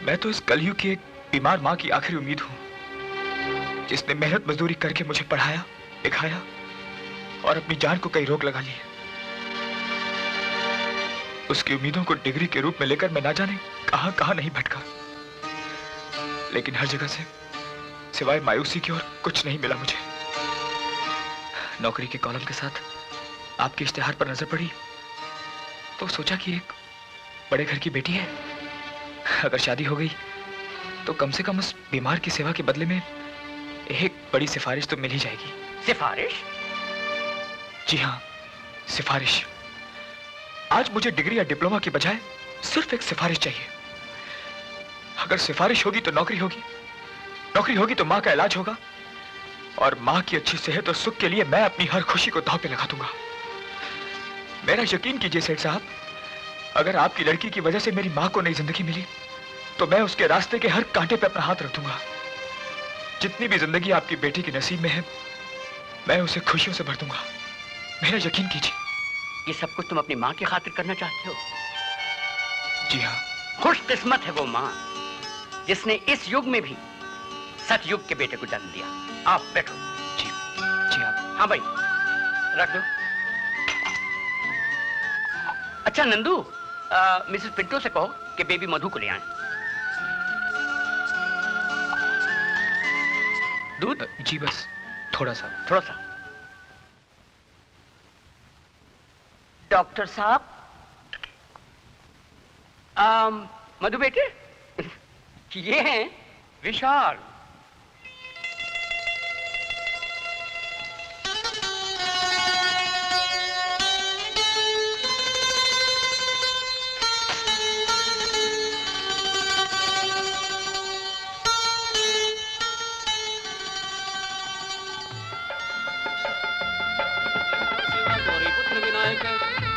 मैं तो इस कलयुग की एक बीमार माँ की आखिरी उम्मीद हूं, जिसने मेहनत मजदूरी करके मुझे पढ़ाया, लिखाया और अपनी जान को कई रोक लगा ली है। उसकी उम्मीदों को डिग्री के रूप में लेकर मैं ना जाने कहां कहां नहीं भटका, लेकिन हर जगह से सिवाय मायूसी की और कुछ नहीं मिला मुझे। नौकरी के कॉलम के साथ आपके इश्तिहार पर नजर पड़ी तो सोचा कि एक बड़े घर की बेटी है, अगर शादी हो गई तो कम से कम उस बीमार की सेवा के बदले में एक बड़ी सिफारिश तो मिल ही जाएगी। सिफारिश? जी हाँ, सिफारिश। आज मुझे डिग्री या डिप्लोमा के बजाय सिर्फ एक सिफारिश चाहिए। अगर सिफारिश होगी तो नौकरी होगी, नौकरी होगी तो माँ का इलाज होगा, और माँ की अच्छी सेहत और सुख के लिए मैं अपनी हर खुशी को दांव पे लगा दूंगा। मेरा यकीन कीजिए सेठ साहब, अगर आपकी लड़की की वजह से मेरी माँ को नई जिंदगी मिली तो मैं उसके रास्ते के हर कांटे पे अपना हाथ रख दूंगा। जितनी भी जिंदगी आपकी बेटी के नसीब में है, मैं उसे खुशियों से भर दूंगा। मेरा यकीन कीजिए। ये सब कुछ तुम अपनी माँ की खातिर करना चाहते हो? जी हाँ। खुशकिस्मत है वो माँ जिसने इस युग में भी सतयुग के बेटे को जन्म दिया। आप बैठो। जी जी आप। हाँ भाई रख दो। अच्छा नंदू, मिसेस पिंटो से कहो कि बेबी मधु को ले आए। दूध? जी बस थोड़ा सा। थोड़ा सा। डॉक्टर साहब। मधु बेटे, ये हैं विशाल।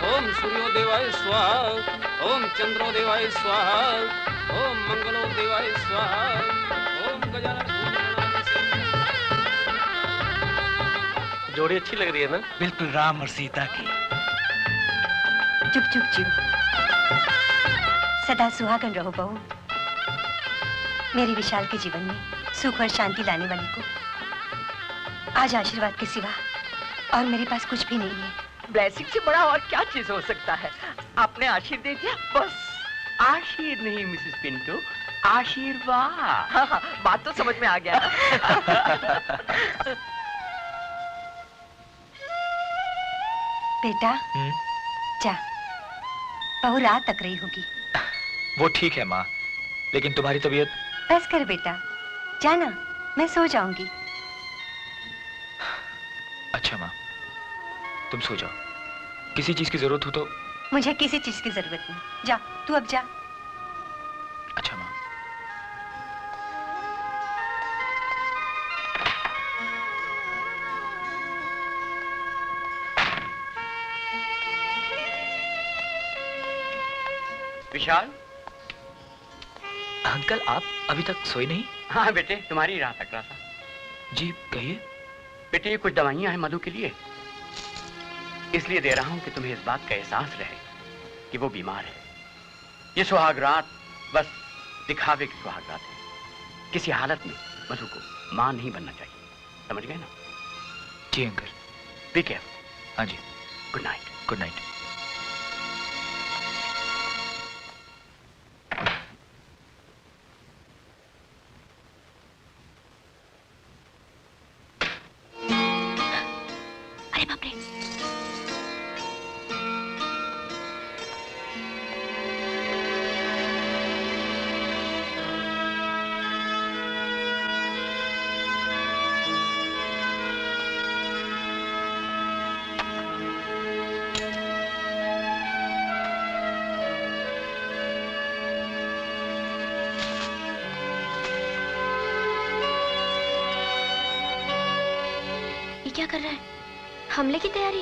ओम सूर्योदेवाय स्वाहा, ओम चंद्रोदेवाय स्वाहा, ओम मंगलोदेवाय स्वाहा, ओम गजानन। जोड़ी अच्छी लग रही है ना? बिल्कुल राम और सीता की। चुप चुप चुप, सदा सुहागन रहो बहू। मेरे विशाल के जीवन में सुख और शांति लाने वाली को आज आशीर्वाद के सिवा और मेरे पास कुछ भी नहीं है। ब्लेसिंग से बड़ा और क्या चीज हो सकता है? आपने आशीर्वाद दे दिया बस। आशीर नहीं मिसेस पिंटो, आशीर्वाद। हाँ, बात तो समझ में आ गया। बेटा जा, बहू रात तक रही होगी। वो ठीक है माँ, लेकिन तुम्हारी तबीयत। बस कर बेटा, जाना, मैं सो जाऊंगी। अच्छा माँ, तुम सो जाओ। किसी चीज की जरूरत हो तो। मुझे किसी चीज की जरूरत नहीं। जा, तू अब जा। अच्छा माँ। विशाल। अंकल आप अभी तक सोए नहीं? हाँ बेटे, तुम्हारी राह तक रहा था। जी कहिए। बेटे ये कुछ दवाइयां हैं मधु के लिए, इसलिए दे रहा हूं कि तुम्हें इस बात का एहसास रहे कि वो बीमार है। ये सुहाग रात बस दिखावे की सुहाग रात है। किसी हालत में मधु को मां नहीं बनना चाहिए, समझ गए ना? जी अंकल। Be care. हाँ जी। Good night. Good night. क्या कर रहा है? हमले की तैयारी?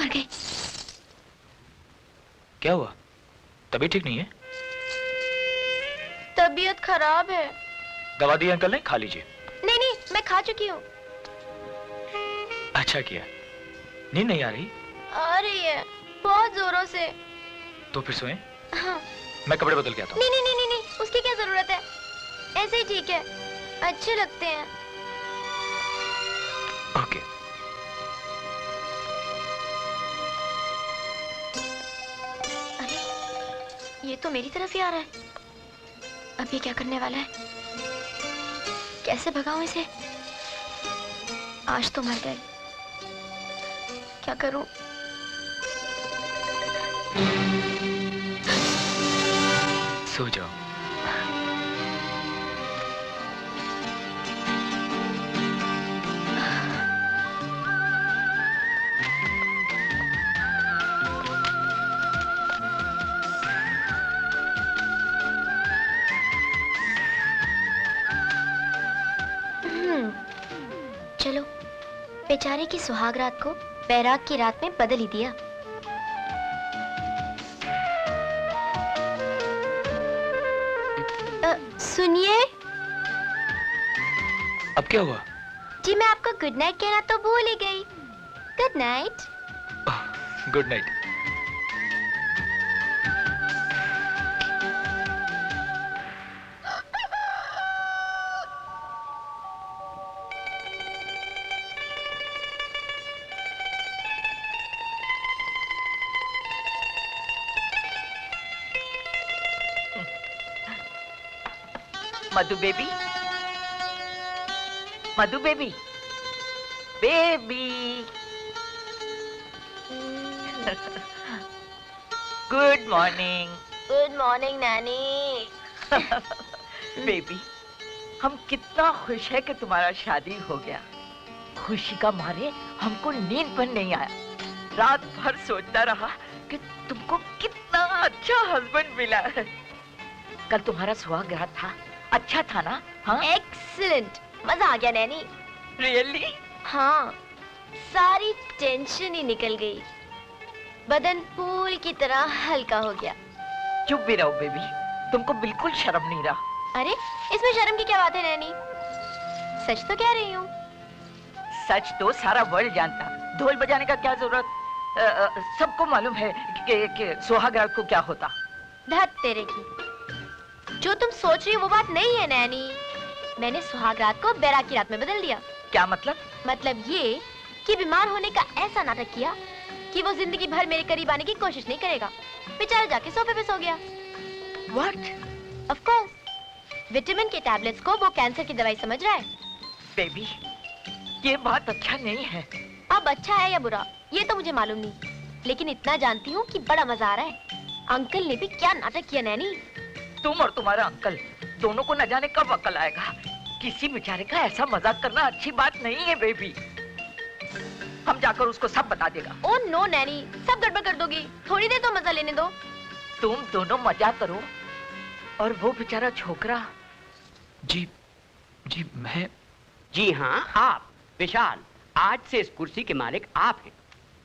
मर गई। क्या हुआ? तबीयत ठीक नहीं है? तबीयत खराब है। दवा दी अंकल ने, खा लीजिए। नहीं नहीं, मैं खा चुकी हूँ। अच्छा किया। नींद नहीं आ रही? आ रही है, बहुत जोरों से। तो फिर सोएं? हाँ। मैं कपड़े बदल के आता हूँ। नहीं नहीं नहीं नहीं नहीं, उसकी क्या जरूरत है? ऐसे ही ठीक है, अच्छे लगते हैं। ओके। अरे ये तो मेरी तरफ ही आ रहा है। अब ये क्या करने वाला है? कैसे भगाऊं इसे? आज तो मर गए, क्या करूं? सो जाओ। चलो बेचारे की सुहाग रात को बैराग की रात में बदल ही दिया। सुनिए। अब क्या हुआ? जी मैं आपको गुड नाइट कहना तो भूल ही गई। Good night. Good night. Madhu baby, Madhu baby, baby. Good morning. Good morning nanny. Baby, हम कितना खुश है कि तुम्हारा शादी हो गया। खुशी का मारे हमको नींद पर नहीं आया। रात भर सोचता रहा कि तुमको कितना अच्छा हस्बैंड मिला है। कल तुम्हारा सुहाग रात था, अच्छा था ना? हाँ, एक्सीलेंट, मजा आ गया नैनी। रियली? हाँ, सारी टेंशन ही निकल गई, बदन फूल की तरह हल्का हो गया। चुप भी रहो बेबी, तुमको बिल्कुल शर्म नहीं रहा। अरे इसमें शर्म की क्या बात है नैनी, सच तो कह रही हूँ। सच तो सारा वर्ल्ड जानता, ढोल बजाने का क्या जरूरत। सबको मालूम है कि सुहाग रात को क्या होता। धत तेरे की, जो तुम सोच रही हो वो बात नहीं है नैनी। मैंने सुहाग रात को बैराग की रात में बदल दिया। क्या मतलब? मतलब ये कि बीमार होने का ऐसा नाटक किया कि वो जिंदगी भर मेरे करीब आने की कोशिश नहीं करेगा। बेचारा जाके सोफे पे सो गया। What? Of course, विटामिन के टैबलेट्स को वो कैंसर की दवाई समझ रहा है। बेबी, ये बात अच्छा नहीं है। अब अच्छा है या बुरा ये तो मुझे मालूम नहीं, लेकिन इतना जानती हूँ कि बड़ा मजा आ रहा है। अंकल ने भी क्या नाटक किया नैनी। तुम और तुम्हारा अंकल दोनों को न जाने कब अकल आएगा। किसी बेचारे का ऐसा मजाक करना अच्छी बात नहीं है बेबी। हम जाकर उसको सब बता देगा। ओ नो नैनी, सब गड़बड़ कर दोगी। थोड़ी देर तो मजा लेने दो। तुम दोनों मजा करो और वो बेचारा छोकरा। जी मैं। जी हाँ, आप विशाल, आज से इस कुर्सी के मालिक आप हैं,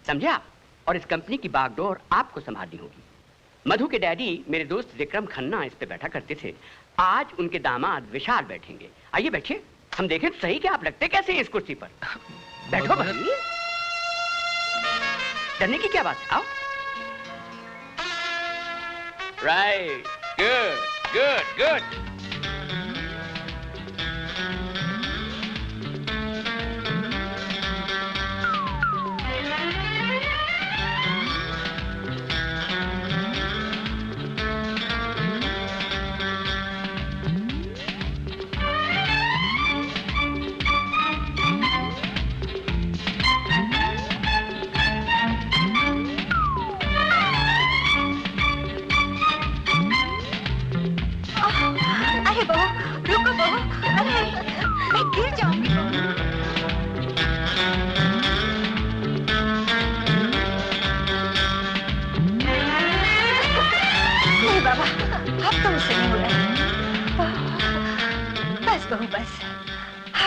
समझे आप? और इस कंपनी की बागडोर आपको संभालनी होगी। मधु के डैडी मेरे दोस्त विक्रम खन्ना इस पे बैठा करते थे, आज उनके दामाद विशाल बैठेंगे। आइए बैठिए, हम देखें तो सही कि आप लगते कैसे हैं इस कुर्सी पर। बैठो भाई, डरने की क्या बात है, आओ। Right, good good good.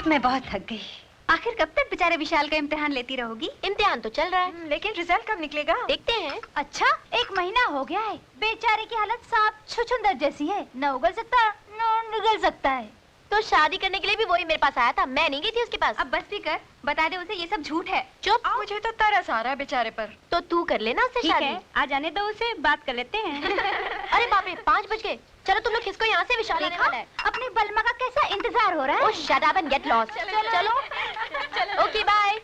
मैं बहुत थक गई। आखिर कब तक बेचारे विशाल का इम्तिहान लेती रहोगी? इम्तिहान तो चल रहा है, लेकिन रिजल्ट कब निकलेगा? देखते हैं। अच्छा, 1 महीना हो गया है। बेचारे की हालत सांप छुछुंदर जैसी है, न उगल सकता न निगल सकता है। तो शादी करने के लिए भी वही मेरे पास आया था, मैं नहीं गई थी उसके पास। अब बस भी कर, बता दे उसे ये सब झूठ है। चुप। मुझे तो तरस आ रहा है बेचारे पर। तो तू कर लेना उससे शादी। आ जाने दो उसे, बात कर लेते हैं। अरे बाप रे, 5 बज गए। चलो तुम लोग खिसको यहाँ से, विशाल आने वाला है। अपनी बलमा का कैसा इंतजार हो रहा है? Oh shut up and get lost. चलो okay bye.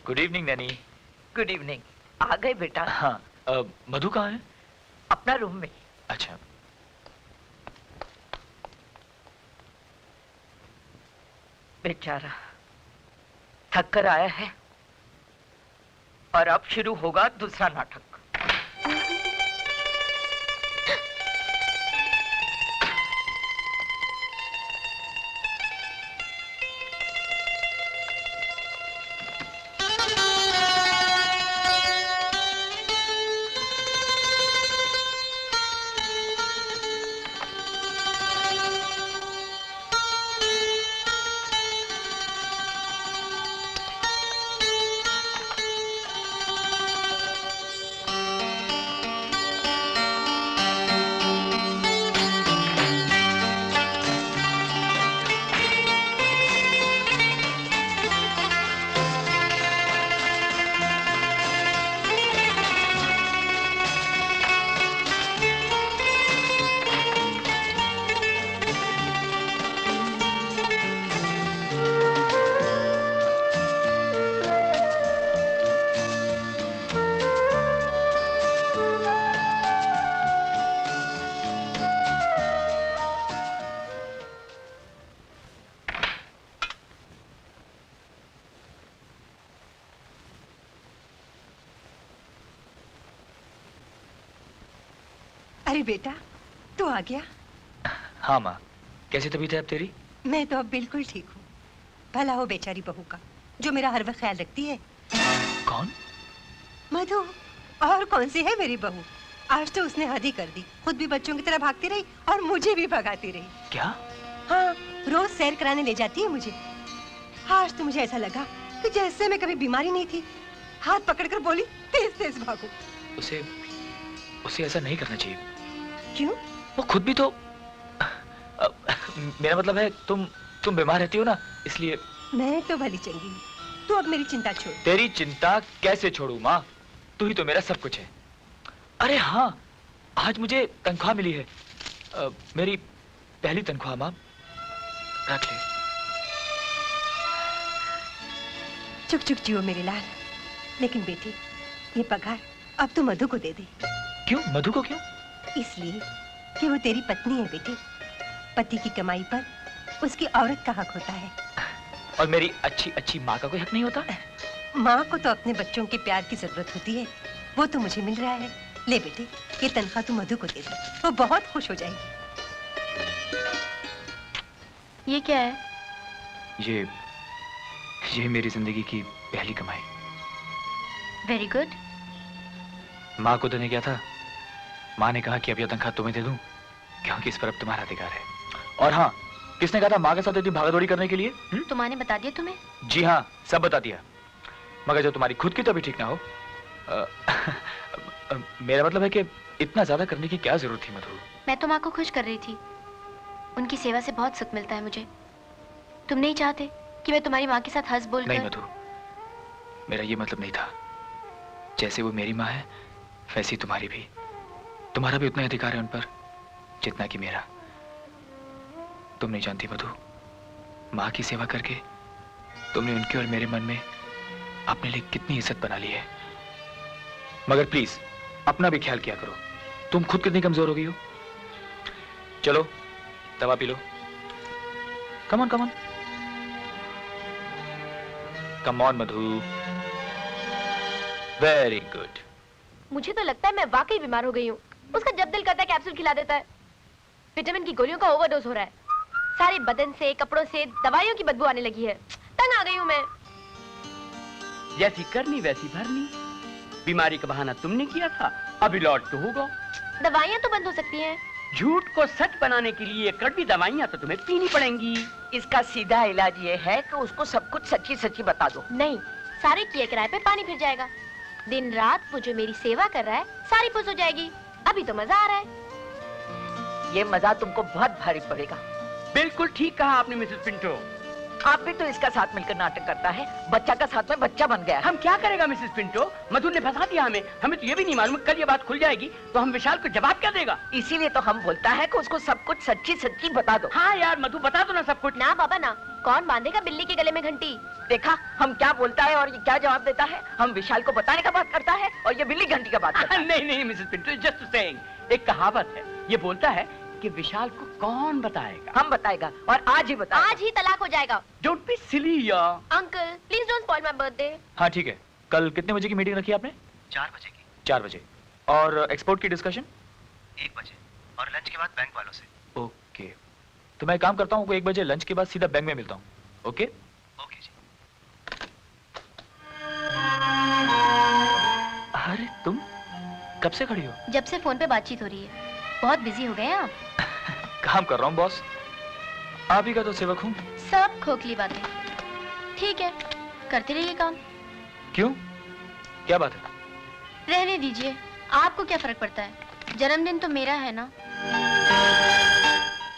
Good evening nanny. Good evening. आ गए बेटा? हाँ, मधु कहाँ है? अपना रूम में। अच्छा। बेचारा थक कर आया है और अब शुरू होगा दूसरा नाटक। अरे बेटा, तू आ गया? हाँ माँ, कैसी तबीयत है अब तेरी? मैं तो अब बिल्कुल ठीक हूँ। भला हो बेचारी बहू का, जो मेरा हर वक्त ख्याल रखती है। कौन? मधु। और कौन सी है मेरी बहू? आज तो उसने हद ही कर दी, खुद भी बच्चों की तरह भागती रही और मुझे भी भगाती रही। क्या? हाँ, रोज सैर कराने ले जाती है मुझे। आज तो मुझे ऐसा लगा कि जैसे मैं कभी बीमारी नहीं थी। हाथ पकड़कर बोली, तेज तेज भागो। उसे ऐसा नहीं करना चाहिए। क्यों? वो खुद भी तो मेरा मतलब है तुम बीमार रहती हो ना, इसलिए। मैं तो भली चंगी हूँ, तू अब मेरी चिंता छोड़। तेरी चिंता कैसे छोड़ू माँ? तू ही तो मेरा सब कुछ है। अरे हाँ, आज मुझे तनख्वाह मिली है, मेरी पहली तनख्वाह। माँ रख ले। चुक चुक जियो मेरे लाल। लेकिन बेटी, ये पगार अब तू मधु को दे दे। क्यों? मधु को क्यों? इसलिए कि वो तेरी पत्नी है बेटी। पति की कमाई पर उसकी औरत का हक होता है। और मेरी अच्छी अच्छी माँ का कोई हक नहीं होता? माँ को तो अपने बच्चों के प्यार की जरूरत होती है, वो तो मुझे मिल रहा है। ले बेटे, ये तनख्वाह तू मधु को दे दे, वो बहुत खुश हो जाएगी। ये क्या है? ये मेरी जिंदगी की पहली कमाई। Very good. माँ को देने गया था, माँ ने कहा कि अब यह तनख्वाह तुम्हें दे दूं, क्योंकि इस पर अब तुम्हारा अधिकार है। और हाँ, किसने कहा था माँ के साथ इतनी भागदौड़ी करने के लिए? तो माँ ने बता दिया तुम्हें? जी हाँ, सब बता दिया। मगर जब तुम्हारी खुद की तबीयत ठीक ना हो, मेरा मतलब है कि इतना ज्यादा करने की क्या जरूरत थी मधु? मैं तो माँ को खुश कर रही थी। उनकी सेवा से बहुत सुख मिलता है मुझे। तुम नहीं चाहते कि मैं तुम्हारी माँ के साथ हंस बोल कर? नहीं मधु, मेरा ये मतलब नहीं था। जैसे वो मेरी माँ है, वैसी तुम्हारी भी। तुम्हारा भी उतना अधिकार है उन पर जितना कि मेरा। तुम नहीं जानती मधु, माँ की सेवा करके तुमने उनके और मेरे मन में अपने लिए कितनी इज्जत बना ली है। मगर प्लीज अपना भी ख्याल किया करो। तुम खुद कितनी कमजोर हो गई हो। चलो दवा P low. Come on come on come on Madhu. Very good. मुझे तो लगता है मैं वाकई बीमार हो गई हूँ। उसका जब दिल करता है कैप्सूल खिला देता है। विटामिन की गोलियों का ओवरडोज हो रहा है। सारे बदन से, कपड़ों से दवाइयों की बदबू आने लगी है। तंग आ गई हूँ मैं। जैसी करनी वैसी भरनी। बीमारी का बहाना तुमने किया था, अब इलाज तो होगा। दवाइयाँ तो बंद हो सकती हैं। झूठ को सच बनाने के लिए कड़वी दवाइयाँ तो तुम्हें पीनी पड़ेंगी। इसका सीधा इलाज ये है कि उसको सब कुछ सच्ची सच्ची बता दो। नहीं, सारे किए किराए पे पानी फिर जाएगा। दिन रात वो जो मेरी सेवा कर रहा है सारी फुस हो जाएगी। अभी तो मजा आ रहा है। ये मजा तुमको बहुत भारी पड़ेगा। बिल्कुल ठीक कहा आपने मिसेस पिंटो। आप भी तो इसका साथ मिलकर नाटक करता है। बच्चा का साथ में बच्चा बन गया। हम क्या करेगा मिसेस पिंटो? मधु ने फंसा दिया हमें। हमें तो ये भी नहीं मालूम कल ये बात खुल जाएगी तो हम विशाल को जवाब क्या देगा। इसीलिए तो हम बोलता है कि उसको सब कुछ सच्ची सच्ची बता दो। हाँ यार मधु, बता दो ना सब कुछ। ना बाबा ना, कौन बांधेगा बिल्ली के गले में घंटी? देखा हम क्या बोलता है और ये क्या जवाब देता है। हम विशाल को बताने का बात करता है और ये बिल्ली घंटी का बात करता है। नहीं नहीं मिसेस पिंटो, जस्ट सेइंग। एक कहावत है, ये बोलता है कि विशाल को कौन बताएगा? हम बताएगा और आज ही बताएगा। आज ही तलाक हो जाएगा। डोंट बी सिली यार। Uncle please don't spoil my birthday. हाँ ठीक है। कल कितने बजे की मीटिंग रखी आपने? 4 बजे की। 4 बजे। और एक्सपोर्ट की डिस्कशन? 1 बजे। और लंच के बाद बैंक वालों से। ओके, तो मैं काम करता हूँ, 1 बजे लंच के बाद सीधा बैंक में मिलता हूँ। ओके ओके जी। अरे तुम कब से खड़ी हो? जब से फोन पे बातचीत हो रही है। बहुत बिजी हो गए हैं आप। काम कर रहा हूँ बॉस, आप ही का तो सेवक हूँ। सब खोखली बातें। ठीक है, करते रहिए काम। क्यों, क्या बात है? रहने दीजिए, आपको क्या फर्क पड़ता है? जन्मदिन तो मेरा है ना।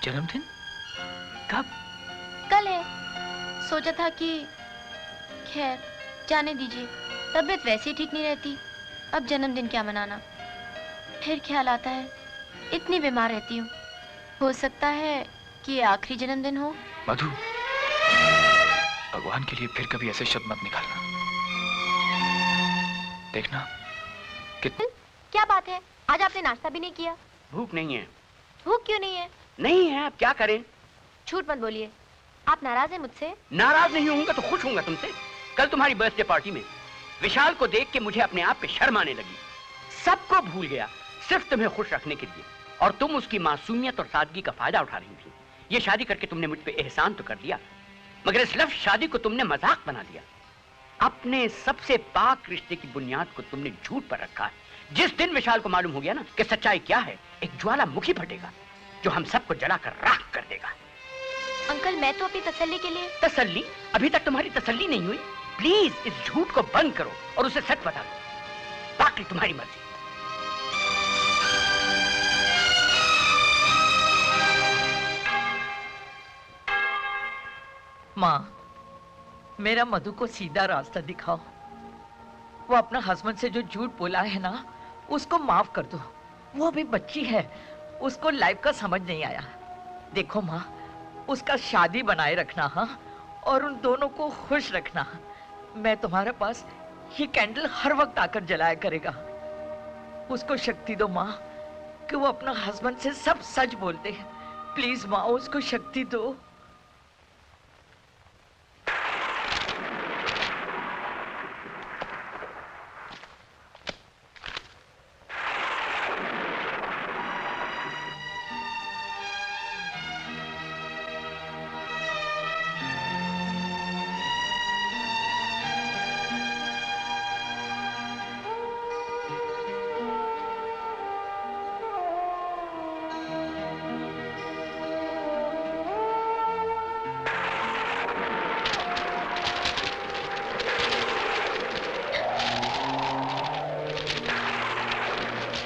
जन्मदिन कब? कल है। सोचा था कि खैर जाने दीजिए, तबीयत वैसे ही ठीक नहीं रहती, अब जन्मदिन क्या मनाना। फिर ख्याल आता है इतनी बीमार रहती हूँ, हो सकता है कि ये आखिरी जन्मदिन हो। मधु, भगवान के लिए फिर कभी ऐसे शब्द मत निकालना। देखना कितने। क्या बात है, आज आपने नाश्ता भी नहीं किया? भूख नहीं है। भूख क्यों नहीं है? नहीं है, अब क्या करें? झूठ मत बोलिए, आप नाराज हैं मुझसे? नाराज नहीं होऊंगा तो खुश होऊंगा तुमसे। कल तुम्हारी बर्थडे पार्टी में विशाल को देख के मुझे अपने आप पे शर्म आने लगी। सबको भूल गया सिर्फ तुम्हें खुश रखने के लिए। और तुम उसकी मासूमियत और सादगी का फायदा उठा रही थी। ये शादी करके तुमने मुझ पे एहसान तो कर दिया, मगर इस लफ्ज़ शादी को तुमने मजाक बना दिया। अपने सबसे पाक रिश्ते की बुनियाद को तुमने झूठ पर रखा है। जिस दिन विशाल को मालूम हो गया ना कि सच्चाई क्या है, एक ज्वालामुखी फटेगा जो हम सबको जलाकर राख कर देगा। अंकल, मैं तो अपनी तसल्ली के लिए। तसल्ली? अभी तक तुम्हारी तसल्ली नहीं हुई। प्लीज इस झूठ को बंद करो और उसे सच बता दो। बाकी तुम्हारी मर्जी। माँ, मेरा मधु को सीधा रास्ता दिखाओ। वो अपना हस्बैंड से जो झूठ बोला है ना, उसको माफ कर दो। वो अभी बच्ची है, उसको लाइफ का समझ नहीं आया। देखो माँ, उसका शादी बनाए रखना, हाँ, और उन दोनों को खुश रखना। मैं तुम्हारे पास ये कैंडल हर वक्त आकर जलाया करेगा। उसको शक्ति दो माँ कि वो अपना हस्बैंड से सब सच बोलते हैं। प्लीज माँ, उसको शक्ति दो।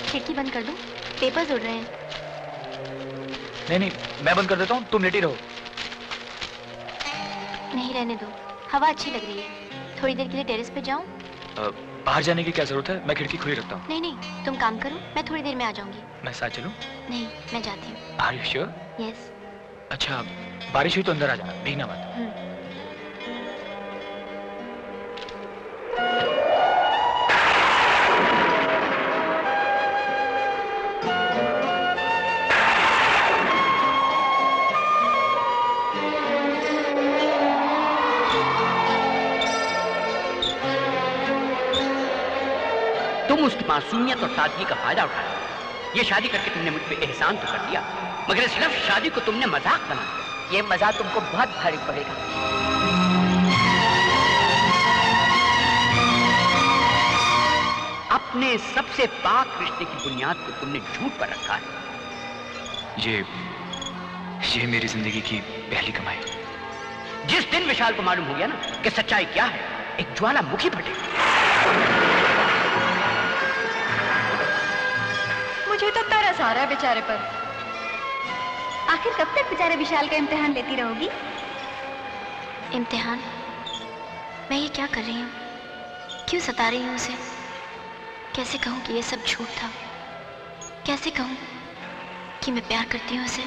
खिड़की बंद कर दूं? पेपर्स उड़ रहे हैं। नहीं, मैं बंद कर देता हूँ, तुम लेटी रहो। नहीं, रहने दो, हवा अच्छी लग रही है। थोड़ी देर के लिए टेरेस पे जाऊं? बाहर जाने की क्या जरूरत है? मैं खिड़की खुली रखता हूँ। नहीं, तुम काम करो, मैं थोड़ी देर में आ जाऊंगी। मैं साथ चलूं? नहीं, मैं जाती हूँ। Are you sure? यस। अच्छा, बारिश हुई तो अंदर आ जाना, भीगना मत। तुम उसकी मासूमियत और सादगी का फायदा उठाया। ये शादी करके तुमने मुझ पे एहसान तो कर दिया, मगर इस लफ्ज़ शादी को तुमने मजाक बना दिया। ये मजाक तुमको बहुत भारी पड़ेगा। अपने सबसे पाक रिश्ते की बुनियाद को तुमने झूठ पर रखा है। ये मेरी जिंदगी की पहली कमाई। जिस दिन विशाल को मालूम हो गया ना कि सच्चाई क्या है, एक ज्वालामुखी फटेगी। मुझे तो तरस आ रहा है बेचारे पर। आखिर कब तक बेचारे विशाल का इम्तिहान लेती रहोगी? इम्तिहान? मैं ये क्या कर रही हूँ? क्यों सता रही हूँ उसे? कैसे कहूँ कि ये सब झूठ था? कैसे कहूँ कि मैं प्यार करती हूँ उसे?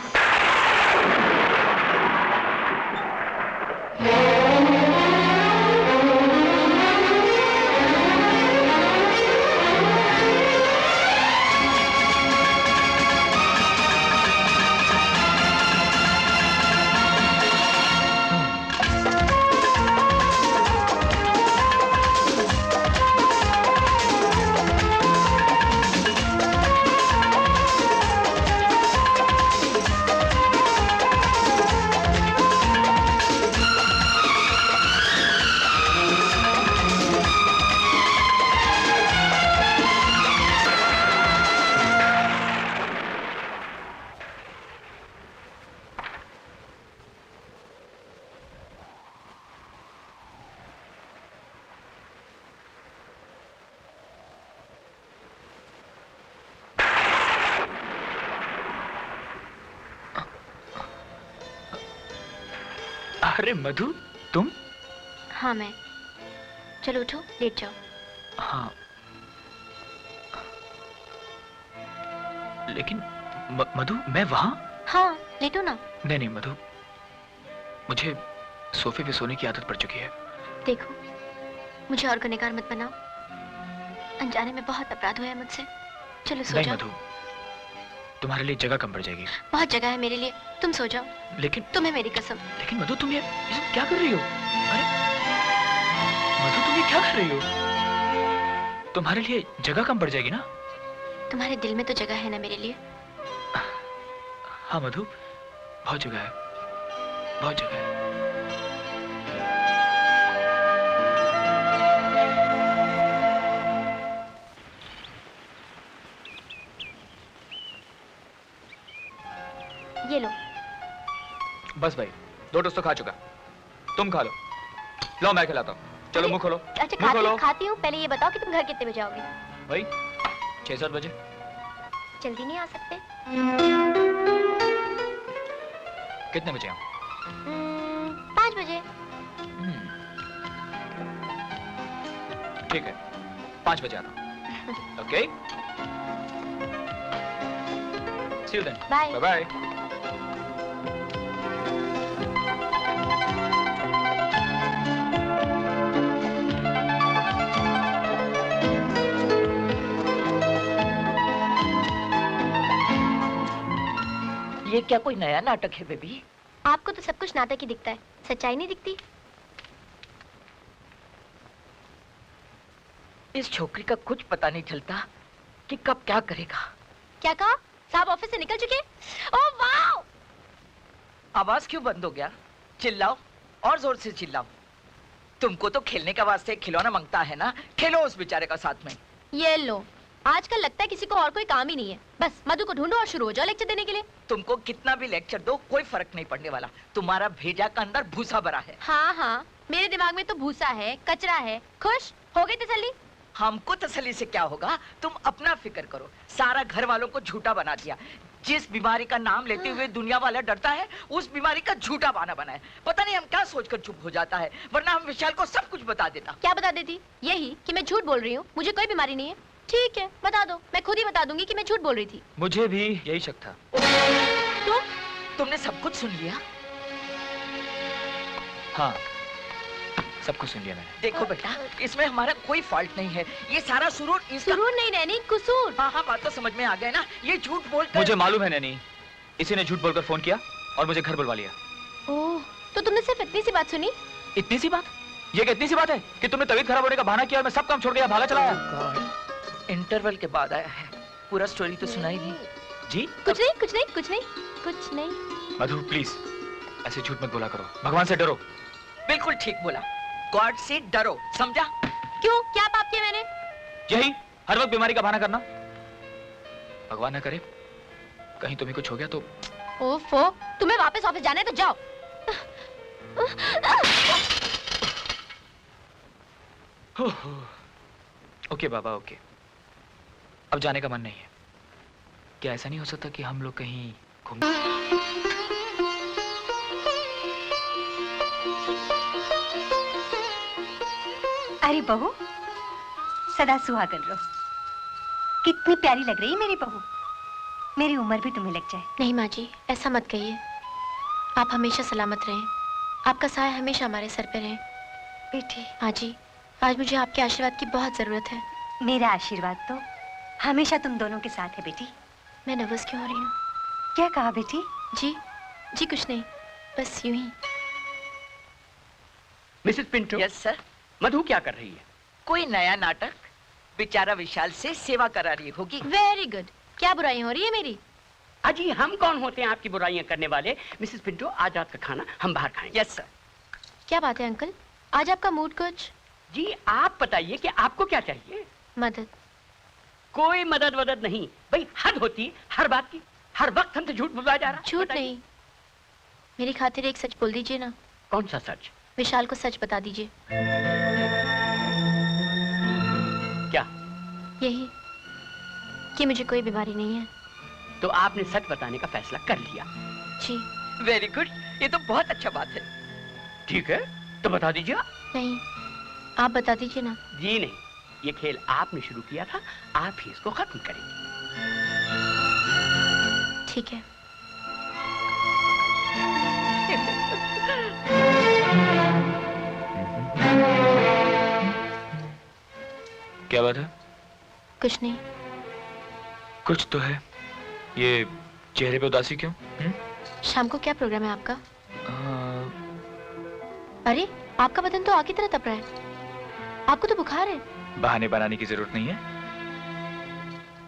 अरे मधु, तुम? हाँ, मैं। चलो उठो, लेट जाओ। हाँ, लेकिन मधु, मैं वहाँ? हाँ, लेटो ना। नहीं मधु, मुझे सोफे पे सोने की आदत पड़ चुकी है। देखो, मुझे और गुनहगार मत बनाओ। अनजाने में बहुत अपराध हुआ है मुझसे। चलो सो जाओ। नहीं मधु, तुम्हारे लिए जगह कम पड़ जाएगी। बहुत जगह है मेरे लिए, तुम सो जाओ। लेकिन तुम्हें मेरी कसम। लेकिन मधु, तुम ये सब क्या कर रही हो? अरे मधु, तुम ये क्या कर रही हो? तुम्हारे लिए जगह कम पड़ जाएगी ना? तुम्हारे दिल में तो जगह है ना मेरे लिए। हाँ मधु, बहुत जगह है, बहुत जगह है। ये लो। बस भाई, 2 टोस्ट तो खा चुका, तुम खा लो। लो मैं खिलाता हूँ। चलो मुंह खोलो। अच्छा खाती हूँ। पहले ये बताओ कि तुम घर कितने बजे आओगे? भाई 6-7 बजे। जल्दी नहीं आ सकते? कितने बजे आऊँ? 5 बजे। ठीक है, 5 बजे आना। Okay? See you then. Bye. Bye. ये क्या कोई नया नाटक है बेबी? आपको तो सब कुछ नाटक ही दिखता है, सच्चाई नहीं दिखती। इस छोकरी का कुछ पता नहीं चलता कि कब क्या करेगा। क्या कहा? साहब ऑफिस से निकल चुके? Oh wow! आवाज क्यों बंद हो गया? चिल्लाओ और जोर से चिल्लाओ। तुमको तो खेलने का वास्ते खिलौना मांगता है ना, खेलो उस बेचारे का साथ में। ये लो, आजकल लगता है किसी को और कोई काम ही नहीं है। बस मधु को ढूंढो और शुरू हो जाओ लेक्चर देने के लिए। तुमको कितना भी लेक्चर दो कोई फर्क नहीं पड़ने वाला। तुम्हारा भेजा का अंदर भूसा भरा है। हाँ हाँ, मेरे दिमाग में तो भूसा है, कचरा है। खुश हो गई तसल्ली? हमको तसल्ली से क्या होगा, तुम अपना फिक्र करो। सारा घर वालों को झूठा बना दिया। जिस बीमारी का नाम लेते हुए दुनिया वाला डरता है, उस बीमारी का झूठा बहाना बनाया। पता नहीं हम क्या सोचकर चुप हो जाता है, वरना हम विशाल को सब कुछ बता देता। क्या बता देती? यही कि मैं झूठ बोल रही हूँ, मुझे कोई बीमारी नहीं है। ठीक है, बता दो, मैं खुद ही बता दूंगी कि मैं झूठ बोल रही थी। मुझे भी यही शक था। तुमने सब कुछ सुन लिया? हाँ, सब कुछ सुन लिया मैंने। देखो बेटा, इसमें हमारा कोई फॉल्ट नहीं है। ये सारा सुरूर इसका। सुरूर नहीं नैनी, कुसूर। हाँ हाँ, बात तो समझ में आ गया ना। ये झूठ बोलकर। मुझे मालूम है नैनी, इसी ने झूठ बोलकर फोन किया और मुझे घर बुलवा लिया। ओह, तो तुमने सिर्फ इतनी सी बात सुनी? इतनी सी बात? ये कितनी सी बात है कि तुमने तबीयत खराब होने का बहाना किया और मैं सब काम छोड़ के भागा चला आया। इंटरवल के बाद आया है, पूरा स्टोरी तो सुनाई नहीं। जी? कुछ नहीं, कुछ नहीं, कुछ नहीं, कुछ नहीं। मधु प्लीज, ऐसे झूठ मत बोला करो। भगवान से डरो। बिल्कुल ठीक बोला, गॉड से डरो, समझा? क्यों, क्या पाप किया मैंने? यही, हर वक्त बीमारी का बहाना करना। भगवान न करे कहीं तुम्हें कुछ हो गया तो। ओफो, तुम्हें वापस ऑफिस जाना है तो जाओ। ओके बाबा, ओके। अब जाने का मन नहीं है। क्या ऐसा नहीं हो सकता कि हम लोग कहीं घूम? अरे बहू, सदा सुहागन रहो। कितनी प्यारी लग रही है मेरी बहू। मेरी उम्र भी तुम्हें लग जाए। नहीं माँ जी, ऐसा मत कहिए। आप हमेशा सलामत रहें। आपका साया हमेशा हमारे सर पे रहे। बेटी। माँ जी, आज मुझे आपके आशीर्वाद की बहुत जरूरत है। मेरा आशीर्वाद तो हमेशा तुम दोनों के साथ है बेटी। मैं नर्वस क्यों हो रही हूँ? क्या कहा बेटी? जी कुछ नहीं, बस यूं ही। Mrs Pinto. Yes sir. Madhu क्या कर रही है? कोई नया नाटक। बेचारा विशाल से सेवा करा रही होगी। Very good. क्या बुराई हो रही है मेरी? अजी हम कौन होते हैं आपकी बुराइयां करने वाले? मिसेस पिंटो, आज रात का खाना हम बाहर खाएंगे। Yes sir. क्या बात है अंकल, आज आपका मूड कुछ? जी आप बताइए कि आपको क्या चाहिए? मदद। कोई मदद वदद नहीं भाई, हद होती है हर बात की। हर वक्त हमसे झूठ बुलवाया जा रहा है। झूठ नहीं, मेरी खातिर एक सच बोल दीजिए ना। कौन सा सच? विशाल को सच बता दीजिए। क्या? यही कि मुझे कोई बीमारी नहीं है। तो आपने सच बताने का फैसला कर लिया? जी। वेरी गुड, ये तो बहुत अच्छा बात है। ठीक है, तो बता दीजिए। नहीं, आप बता दीजिए ना। जी नहीं, ये खेल आपने शुरू किया था, आप ही इसको खत्म करेंगे। ठीक है। क्या बात है? कुछ नहीं। कुछ तो है। ये चेहरे पे उदासी क्यों? शाम को क्या प्रोग्राम है आपका? अरे आपका बदन तो आग की तरह तप रहा है। आपको तो बुखार है। बहाने बनाने की जरूरत नहीं है,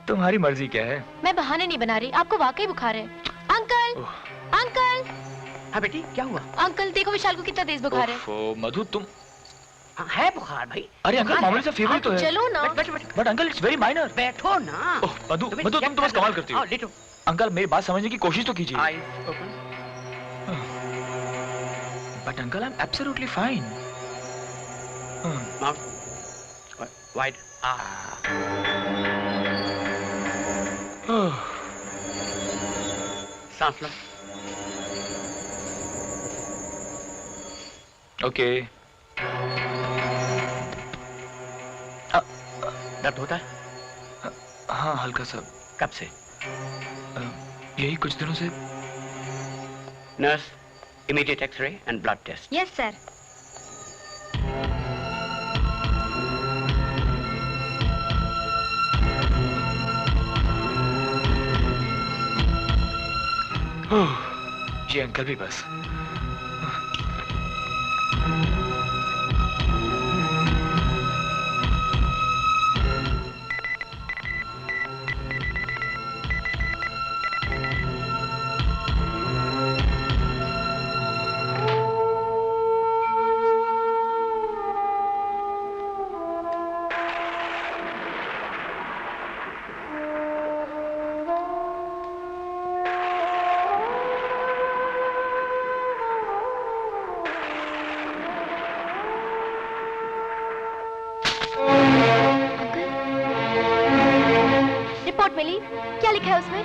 तुम्हारी मर्जी क्या है। मैं बहाने नहीं बना रही, आपको वाकई बुखार है। Uncle, uncle. हाँ बेटी, क्या हुआ? अंकल देखो विशाल को कितना तेज बुखार है। ओह, मधु तुम है बुखार भाई। अरे अंकल मामूली सा फीवर तो है। चलो ना। But uncle it's very minor. बैठो ना। ओह मधु, मधु तुम तो बस कमाल करती हो। लेटो। अंकल मेरी बात समझने की कोशिश तो कीजिए। Eyes open. But uncle I am absolutely fine. Mouth wide. सांस लो। ओके। दर्द होता है? हाँ हल्का सा। कब से? यही कुछ दिनों से। Nurse, immediate x-ray and blood test. Yes sir. ये अंकल भी बस। रिपोर्ट मिली, क्या लिखा है उसमें?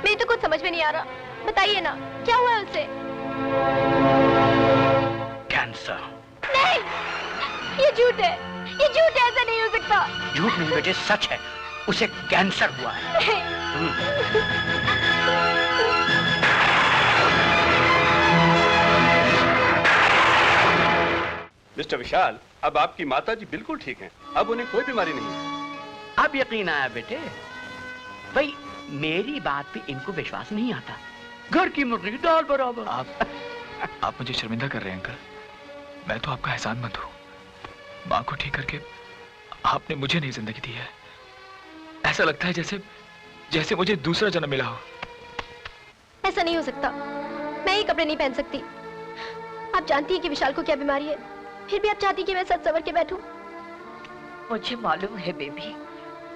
मेरी तो कुछ समझ में नहीं आ रहा। बताइए ना, क्या हुआ है उसे? कैंसर। नहीं, ये झूठ है, ये झूठ है, ऐसा नहीं हो सकता। झूठ नहीं बेटे, सच है। उसे कैंसर हुआ है। मिस्टर विशाल, अब आपकी माता जी बिल्कुल ठीक हैं। अब उन्हें कोई बीमारी नहीं है। अब यकीन आया बेटे। भाई मेरी बात पे इनको विश्वास नहीं आता। घर की मुर्गी दाल बराबर। आप मुझे शर्मिंदा कर रहे हैं अंकल। मैं तो आपका एहसानमंद हूँ। माँ को ठीक करके आपने मुझे नई जिंदगी दी है। ऐसा लगता है जैसे जैसे मुझे दूसरा जन्म मिला हो। ऐसा नहीं हो सकता। मैं ये कपड़े नहीं पहन सकती। आप जानती हैं कि विशाल को क्या बीमारी है, फिर भी आप चाहती कि मैं सच सवर के बैठूं। मुझे मालूम है बेबी,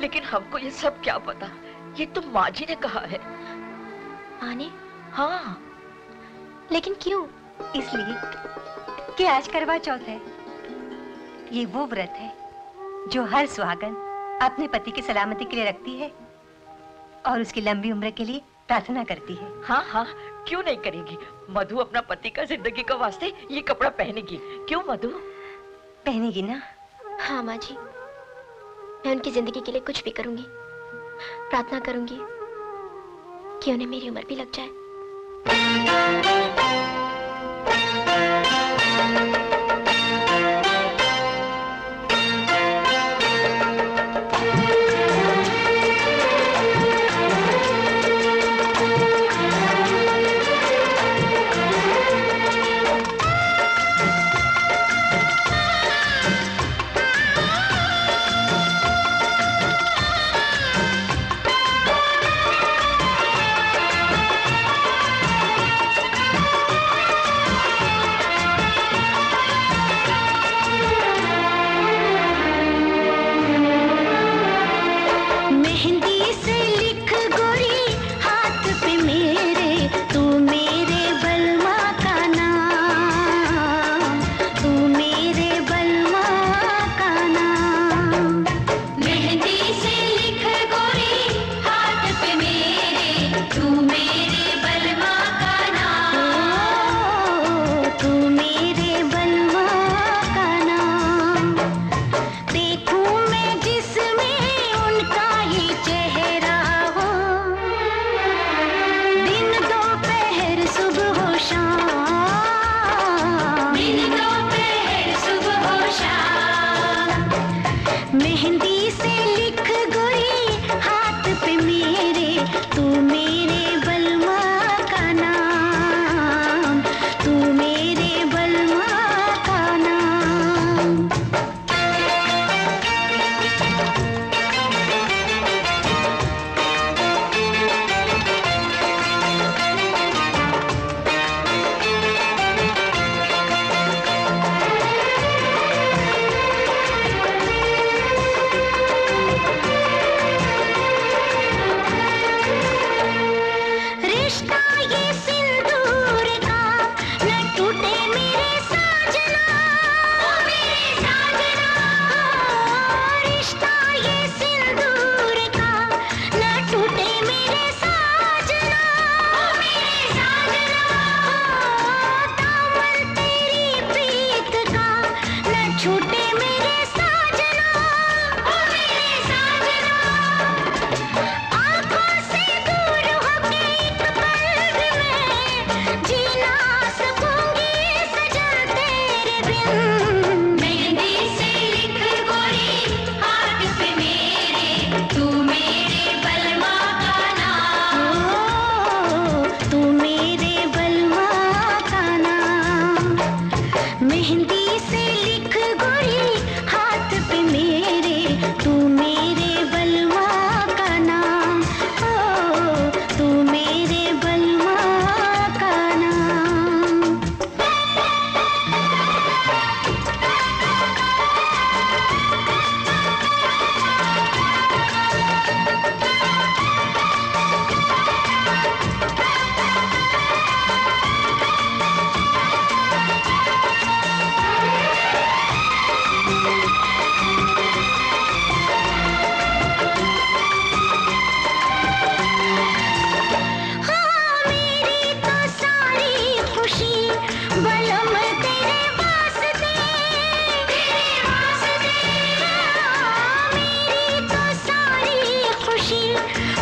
लेकिन हमको ये सब क्या पता। ये तो माँ जी ने कहा है। माँ ने? हाँ। लेकिन क्यों? इसलिए कि आज करवा चौथ है। ये वो व्रत है जो हर सुहागन अपने पति की सलामती के लिए रखती है और उसकी लंबी उम्र के लिए प्रार्थना करती है। हाँ हाँ, क्यों नहीं करेगी। मधु अपना पति का जिंदगी का वास्ते ये कपड़ा पहनेगी। क्यों मधु? पहनेगी ना? हाँ माँ जी, मैं उनकी जिंदगी के लिए कुछ भी करूंगी। प्रार्थना करूंगी कि उन्हें मेरी उम्र भी लग जाए।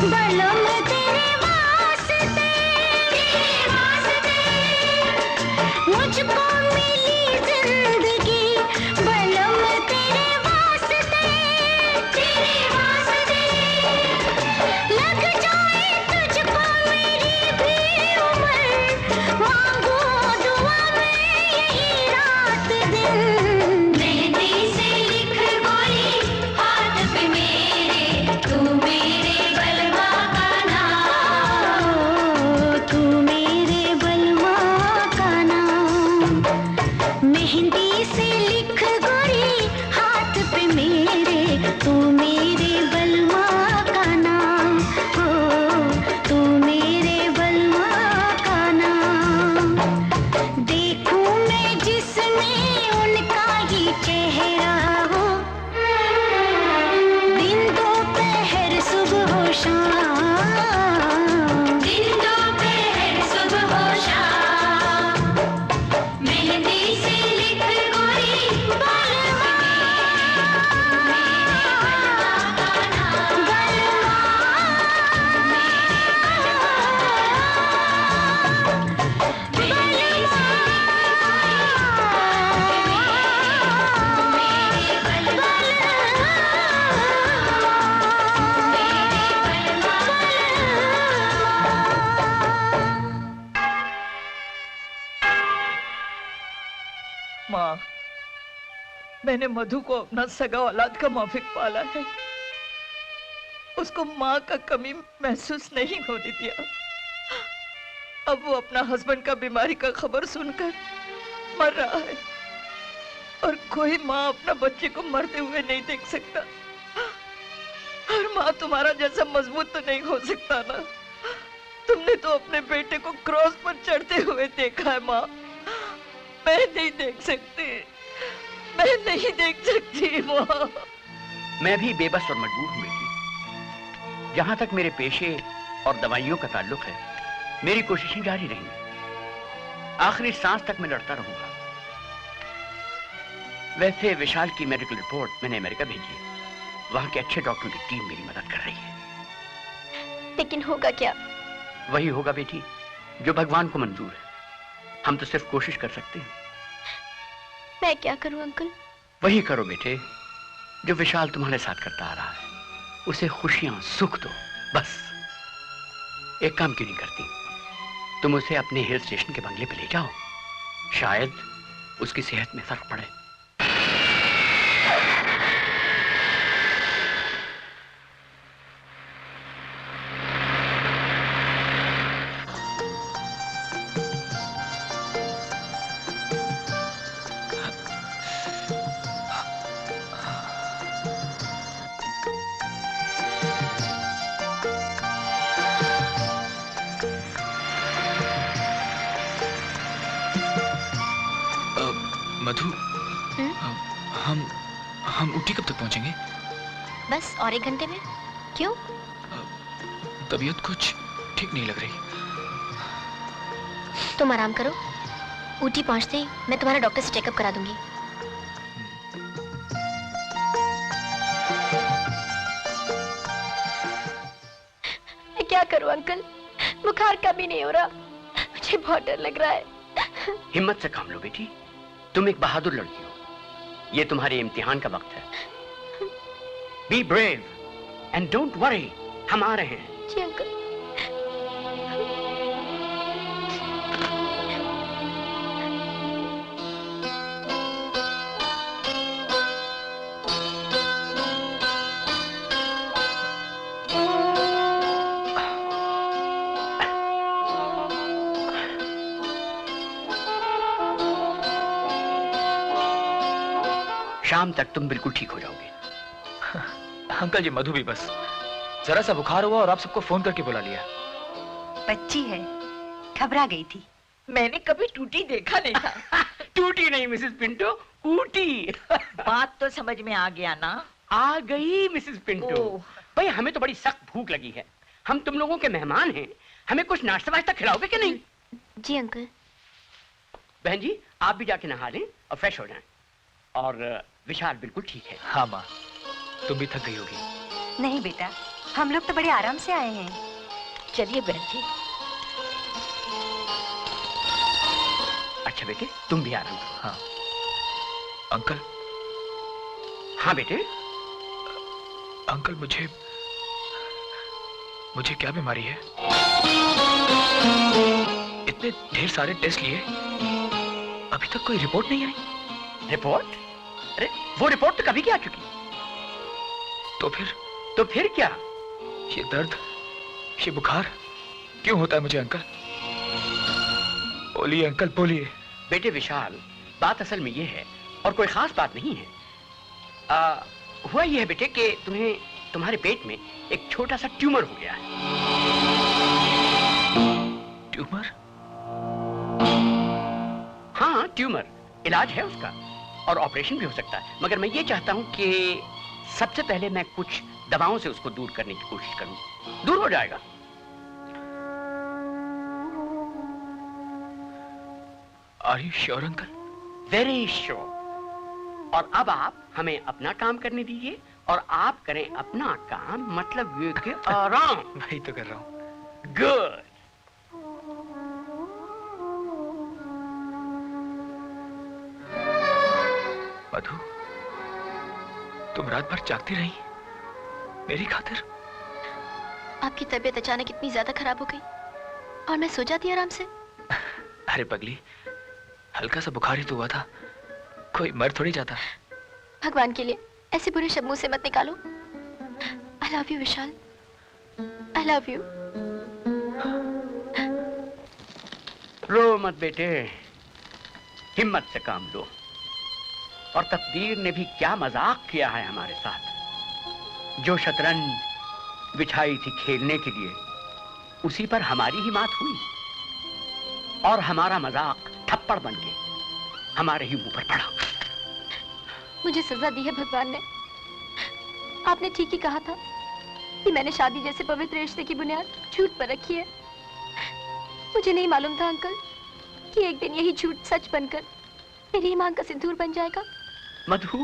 बलम तेरे वास्ते मुझको मिली जिंदगी, बलम तेरे वास्ते लग जाए तुझको मेरी भी उम्र, मांगो दुआ में यही रात दिन। मेहंदी से लिख गोरी हाथ पे मेरे, तू मेरे बलवा का नाम, तू मेरे बलवा का नाम। मेहंदी से लिख गोरी हाथ पे मेरे, तू मेरे बलवा का नाम, हो तू मेरे बलवा का नाम। देखूं मैं जिसमें उनका ही चेहरा हो, दिन दोपहर सुबह हो शाम, दिन दोपहर सुबह हो शाम। मेहंदी से लिख गोरी बलवा, माँ, मैंने मधु को अपना सगा औलाद का माफिक पाला है, उसको माँ का कमी महसूस नहीं होने दिया। अब वो अपना हस्बैंड का बीमारी का खबर सुनकर मर रहा है और कोई माँ अपना बच्चे को मरते हुए नहीं देख सकता। हर माँ तुम्हारा जैसा मजबूत तो नहीं हो सकता ना। तुमने तो अपने बेटे को क्रॉस पर चढ़ते हुए देखा है माँ, मैं नहीं देख सकती, मैं नहीं देख सकती माँ। मैं भी बेबस और मजबूर हूँ बेटी। जहां तक मेरे पेशे और दवाइयों का ताल्लुक है, मेरी कोशिशें जारी रहेंगी। आखिरी सांस तक मैं लड़ता रहूंगा। वैसे विशाल की मेडिकल रिपोर्ट मैंने अमेरिका भेजी है, वहां के अच्छे डॉक्टरों की टीम मेरी मदद कर रही है। लेकिन होगा क्या? वही होगा बेटी जो भगवान को मंजूर है। हम तो सिर्फ कोशिश कर सकते हैं। मैं क्या करूं अंकल? वही करो बेटे जो विशाल तुम्हारे साथ करता आ रहा है। उसे खुशियां सुख दो बस। एक काम क्यों नहीं करती, तुम उसे अपने हिल स्टेशन के बंगले पे ले जाओ, शायद उसकी सेहत में फर्क पड़े। मधु, हम ऊटी कब तक पहुंचेंगे? बस और 1 घंटे में। क्यों? तबीयत कुछ ठीक नहीं लग रही। तुम आराम करो, ऊटी पहुंचते ही मैं तुम्हारा डॉक्टर से चेकअप करा दूंगी। मैं क्या करूं अंकल, बुखार कम ही नहीं हो रहा, मुझे बहुत डर लग रहा है। हिम्मत से काम लो बेटी, तुम एक बहादुर लड़की हो। ये तुम्हारे इम्तिहान का वक्त है। Be brave and don't worry, हम आ रहे हैं। जी अंकल। शाम तक तुम बिल्कुल ठीक हो जाओगे। अंकल जी, मधु भी बस जरा सा बुखार हुआ और आप सबको फोन करके बुला लिया। बच्ची है, घबरा गई थी। मैंने कभी टूटी देखा नहीं था। टूटी नहीं मिसेस पिंटो, ऊटी। बात तो समझ में आ गया ना? आ गई मिसेस पिंटो। भाई हमें तो बड़ी सख्त भूख लगी है, हम तुम लोगों के मेहमान हैं, हमें कुछ नाश्ता वाश्ता खिलाओगे कि नहीं? जी अंकल। बहन जी आप भी जाके नहा लें और फ्रेश हो जाएं। और विशाल बिल्कुल ठीक है। हाँ माँ, तुम भी थक गई होगी। नहीं बेटा, हम लोग तो बड़े आराम से आए हैं। चलिए बहन जी। अच्छा बेटे, तुम भी आराम करो। हाँ अंकल। हाँ बेटे। अंकल मुझे क्या बीमारी है? इतने ढेर सारे टेस्ट लिए, अभी तक कोई रिपोर्ट नहीं आई। रिपोर्ट? अरे वो रिपोर्ट तो कभी की आ चुकी। तो फिर क्या? ये दर्द, ये बुखार क्यों होता है मुझे अंकल? बोलिए अंकल, बोलिए। बेटे विशाल, बात असल में ये है और कोई खास बात नहीं है। हुआ ये है बेटे कि तुम्हारे पेट में एक छोटा सा ट्यूमर हो गया है। ट्यूमर? हाँ ट्यूमर, इलाज है उसका और ऑपरेशन भी हो सकता है, मगर मैं ये चाहता हूं कि सबसे पहले मैं कुछ दवाओं से उसको दूर करने की कोशिश करूं। दूर हो जाएगा। Are you sure uncle? Very sure. और अब आप हमें अपना काम करने दीजिए और आप करें अपना काम, मतलब ये कि आराम। वही तो कर रहा हूं। गुड। मधु, तुम रात भर जागती रही मेरी खातिर? आपकी तबीयत अचानक इतनी ज्यादा खराब हो गई और मैं सो जाती आराम से। अरे पगली, हल्का सा बुखार ही तो हुआ था, कोई मर थोड़ी जाता। भगवान के लिए ऐसे बुरे शब्द मुंह से मत निकालो। I love you Vishal, I love you। रो मत बेटे, हिम्मत से काम लो। और तकदीर ने भी क्या मजाक किया है हमारे साथ। जो शतरंज बिछाई थी खेलने के लिए, उसी पर हमारी ही मात हुई और हमारा मजाक थप्पड़ बन के हमारे ही मुंह पर पड़ा। मुझे सजा दी है भगवान ने। आपने ठीक ही कहा था कि मैंने शादी जैसे पवित्र रिश्ते की बुनियाद झूठ पर रखी है। मुझे नहीं मालूम था अंकल कि एक दिन यही झूठ सच बनकर मेरी ही मांग का सिंदूर बन जाएगा। मधु,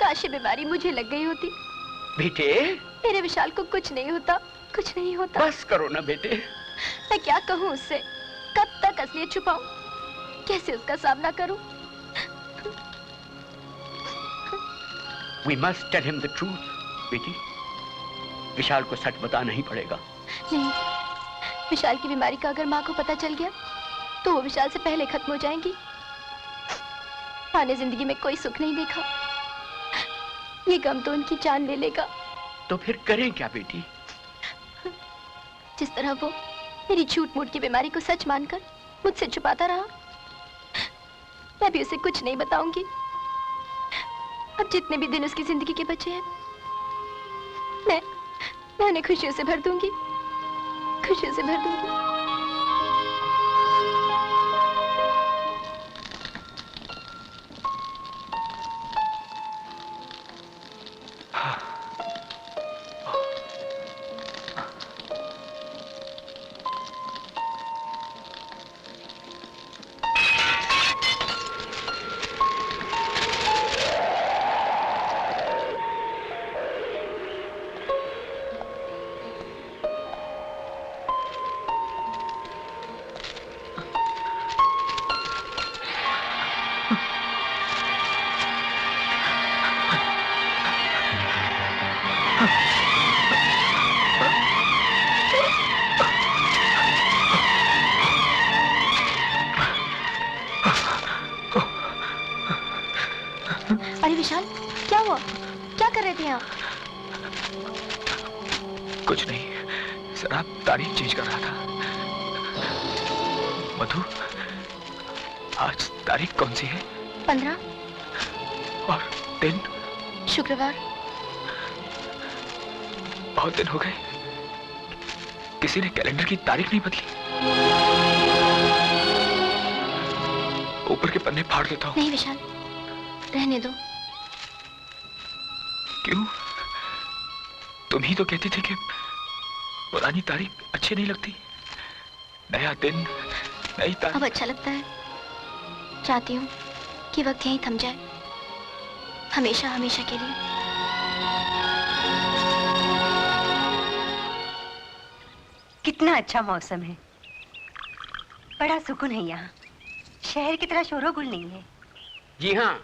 काश ये बीमारी मुझे लग गई होती। बेटे, मेरे विशाल को कुछ नहीं होता, कुछ नहीं होता। बस करो ना बेटे। मैं क्या कहूँ उससे? कब तक असलियत छुपाऊं? कैसे उसका सामना करूं? We must tell him the truth, बेटी। विशाल को सच बताना ही पड़ेगा। नहीं, विशाल की बीमारी का अगर माँ को पता चल गया तो वो विशाल से पहले खत्म हो जाएंगी। माँ ने जिंदगी में कोई सुख नहीं देखा, ये गम तो उनकी जान ले लेगा। तो फिर करें क्या बेटी? जिस तरह वो मेरी झूठ मूठ की बीमारी को सच मानकर मुझसे छुपाता रहा, मैं भी उसे कुछ नहीं बताऊंगी। अब जितने भी दिन उसकी जिंदगी के बचे हैं, मैं उन्हें खुशियों से भर दूंगी, खुशियों से भर दूंगी। अरे विशाल, क्या हुआ? क्या कर रहे थे आप? कुछ नहीं, जरा तारीख चेंज कर रहा था। मधु, आज तारीख कौन सी है? 15। और दिन? शुक्रवार। बहुत दिन हो गए, किसी ने कैलेंडर की तारीख नहीं बदली। ऊपर के पन्ने फाड़ देता हूँ। नहीं विशाल, रहने दो। क्यों? तुम ही तो कहती थी कि पुरानी तारीख अच्छी नहीं लगती। नया दिन, नई तारीख। अब अच्छा लगता है। चाहती हूँ कि वक्त यहीं थम जाए, हमेशा हमेशा के लिए। कितना अच्छा मौसम है, बड़ा सुकून है यहाँ। शहर की तरह शोरोगुल नहीं है। जी हाँ,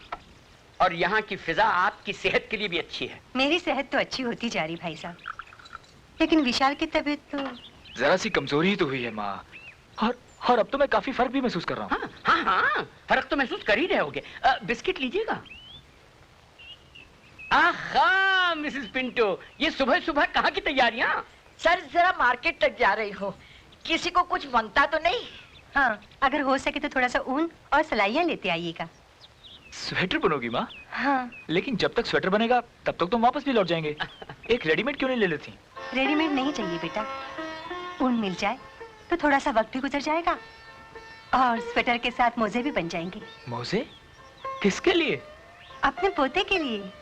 और यहाँ की फिजा आपकी सेहत के लिए भी अच्छी है। मेरी सेहत तो अच्छी होती जा रही भाई साहब, लेकिन विशाल की तबीयत तो जरा सी कमजोरी ही तो हुई है माँ, और अब तो मैं काफी फर्क भी महसूस कर रहा हूँ। हाँ हाँ, फर्क तो महसूस कर ही रहे होगे। बिस्किट लीजिएगा। आहा मिसेस पिंटो, ये सुबह सुबह कहाँ की तैयारियां? सर जरा मार्केट तक जा रही हूँ, किसी को कुछ बनता तो नहीं? हाँ, अगर हो सके तो थोड़ा सा ऊन और सलाइयाँ लेते आइएगा। स्वेटर बनोगी माँ? हाँ। लेकिन जब तक स्वेटर बनेगा तब तक तुम वापस भी लौट जाएंगे। एक रेडीमेड क्यों नहीं ले लेती? रेडीमेड नहीं चाहिए बेटा, ऊन मिल जाए तो थोड़ा सा वक्त भी गुजर जाएगा और स्वेटर के साथ मोजे भी बन जाएंगे। मोजे? किसके लिए? अपने पोते के लिए।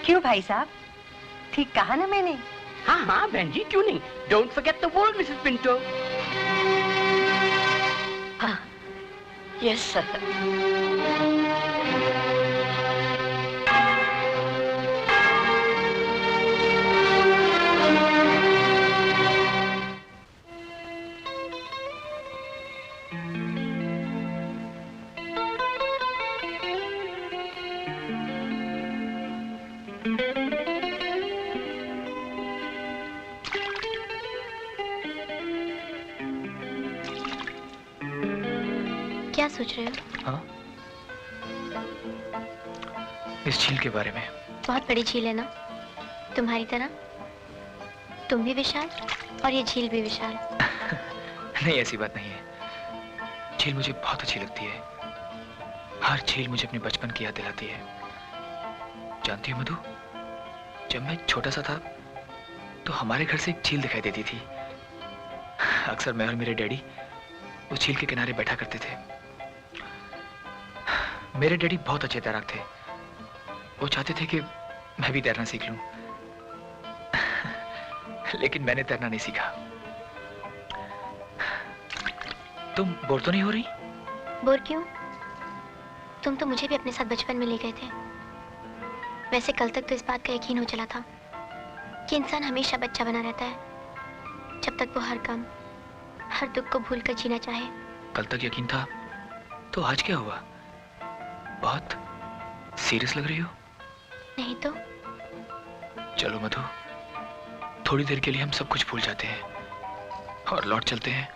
क्यों भाई साहब, ठीक कहा ना मैंने? हाँ हाँ बहन जी, क्यों नहीं। Don't forget the word Mrs Pinto. हाँ, यस सर। क्या सोच रहे हो? हाँ? इस झील के बारे में। बहुत बड़ी झील है ना, तुम्हारी तरह। तुम भी विशाल और ये झील भी विशाल। नहीं, ऐसी बात नहीं है। झील मुझे बहुत अच्छी लगती है। हर झील मुझे अपने बचपन की याद दिलाती है। जानती हो मधु, जब मैं छोटा सा था तो हमारे घर से एक झील दिखाई देती थी। अक्सर मैं और मेरे डैडी उस झील के किनारे बैठा करते थे। मेरे डैडी बहुत अच्छे तैराक थे। वो चाहते थे कि मैं भी तैरना सीख लूं, लेकिन मैंने तैरना नहीं सीखा। तुम बोर तो नहीं हो रही? बोर क्यों? तुम तो मुझे भी अपने साथ बचपन में ले गए थे। वैसे कल तक तो इस बात का यकीन हो चला था कि इंसान हमेशा बच्चा बना रहता है, जब तक वो हर गम, हर दुख को भूलकर जीना चाहे। कल तक यकीन था, तो आज क्या हुआ? बहुत सीरियस लग रही हो। नहीं तो। चलो मधु, थोड़ी देर के लिए हम सब कुछ भूल जाते हैं और लौट चलते हैं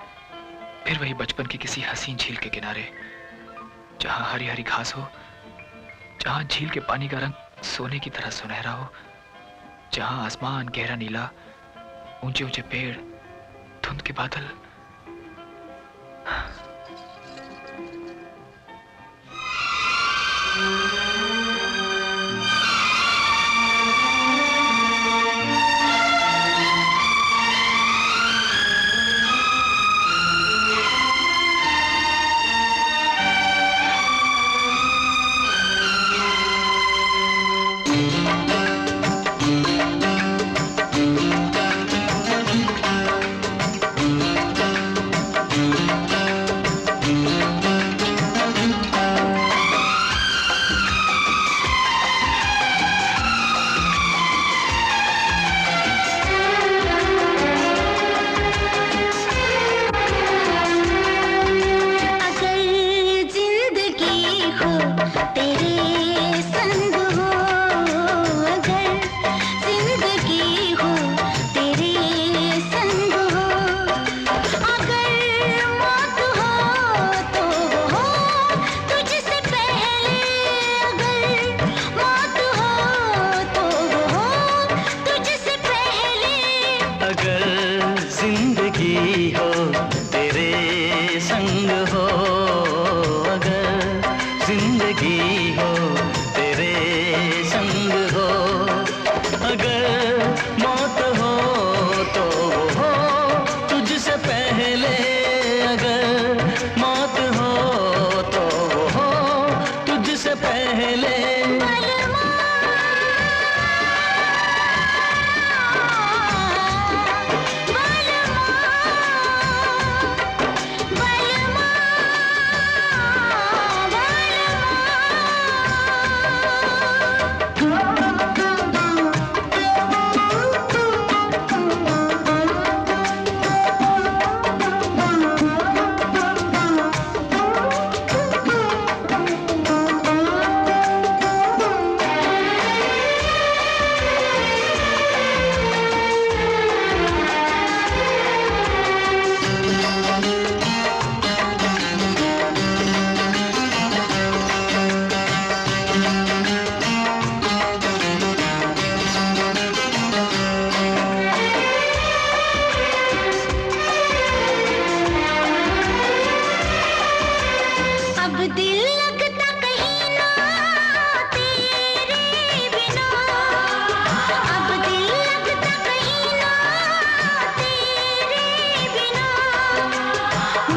फिर वही बचपन की किसी हसीन झील के किनारे, जहां हरी हरी घास हो, जहां झील के पानी का रंग सोने की तरह सुनहरा हो, जहां आसमान गहरा नीला, ऊंचे ऊंचे पेड़, धुंध के बादल।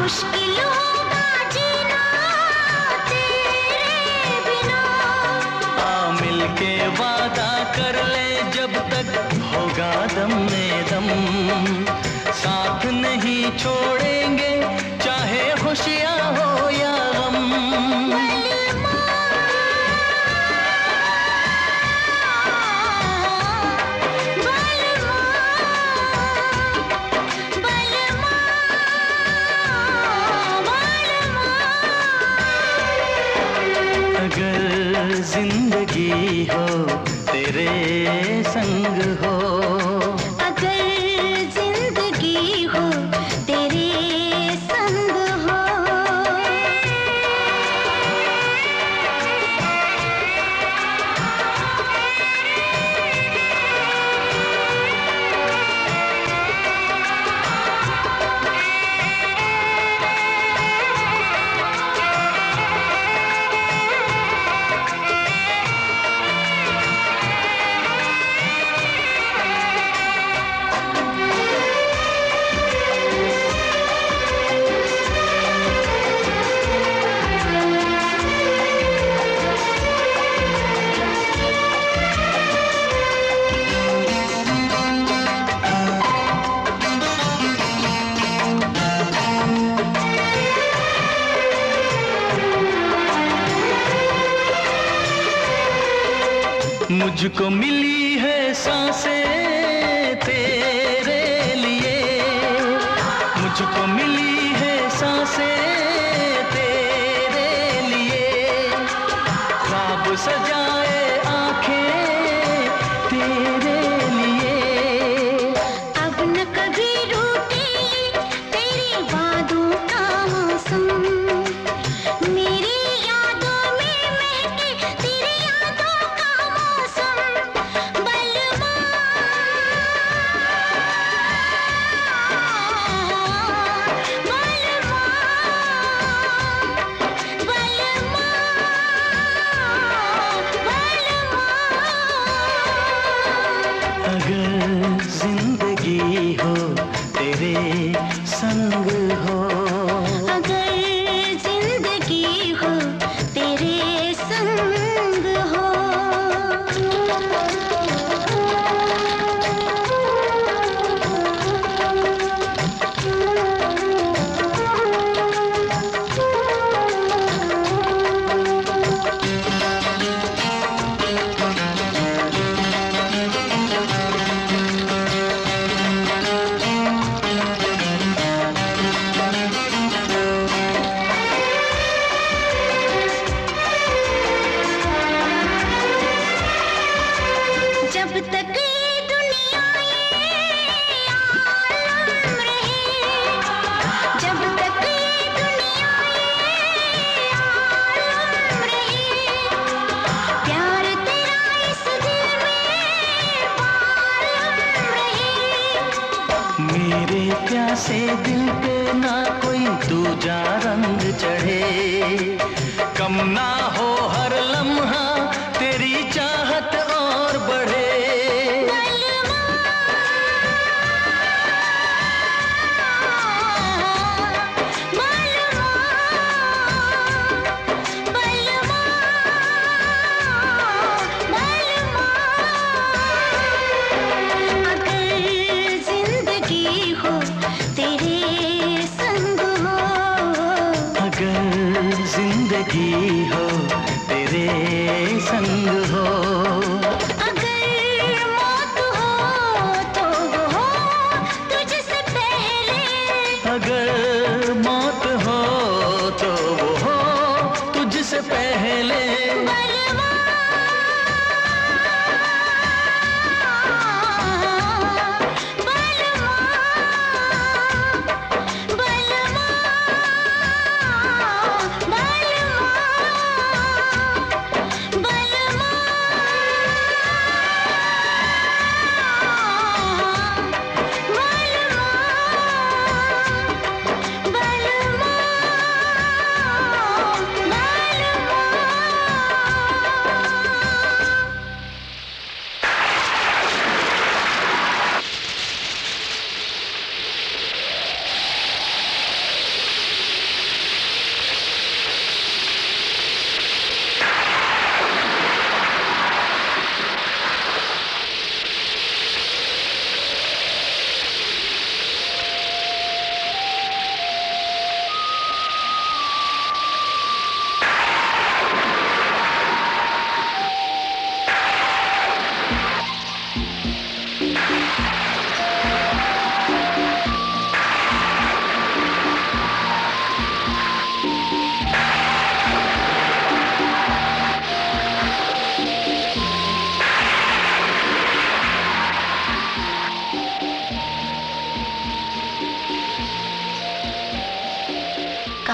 मुश्किल होगा जीना तेरे बिना। आ मिलके वादा कर ले जब तक होगा दम में दम, साथ नहीं छोड़ेंगे चाहे खुशियाँ हो या गम। अगर जिंदगी हो तेरे संग हो, अगर जिंदगी हो तेरे संग हो। मुझको मिली है सांसें तेरे लिए, मुझको मिली है सांसें तेरे लिए, ख्वाब सजाए आंखें तेरे लिए। अब न कभी रूठेगी तेरी बातों का मौसम, मेरी यादों में महके तेरी यादों का मौसम। बलमा अगर जिंदगी हो तेरे संग हो, अगर जिंदगी हो तेरे संग हो। जब तक ये दुनिया ये आलम रहे, जब तक ये दुनिया ये आलम रहे, प्यार तेरा इस दिल में बालम रहे। मेरे प्यासे दिल पे ना कोई दूजा रंग चढ़े, कम ना हो हर लम्हा तेरी चाहत और बढ़े। अगर जिंदगी हो तेरे संग हो, अगर जिंदगी हो तेरे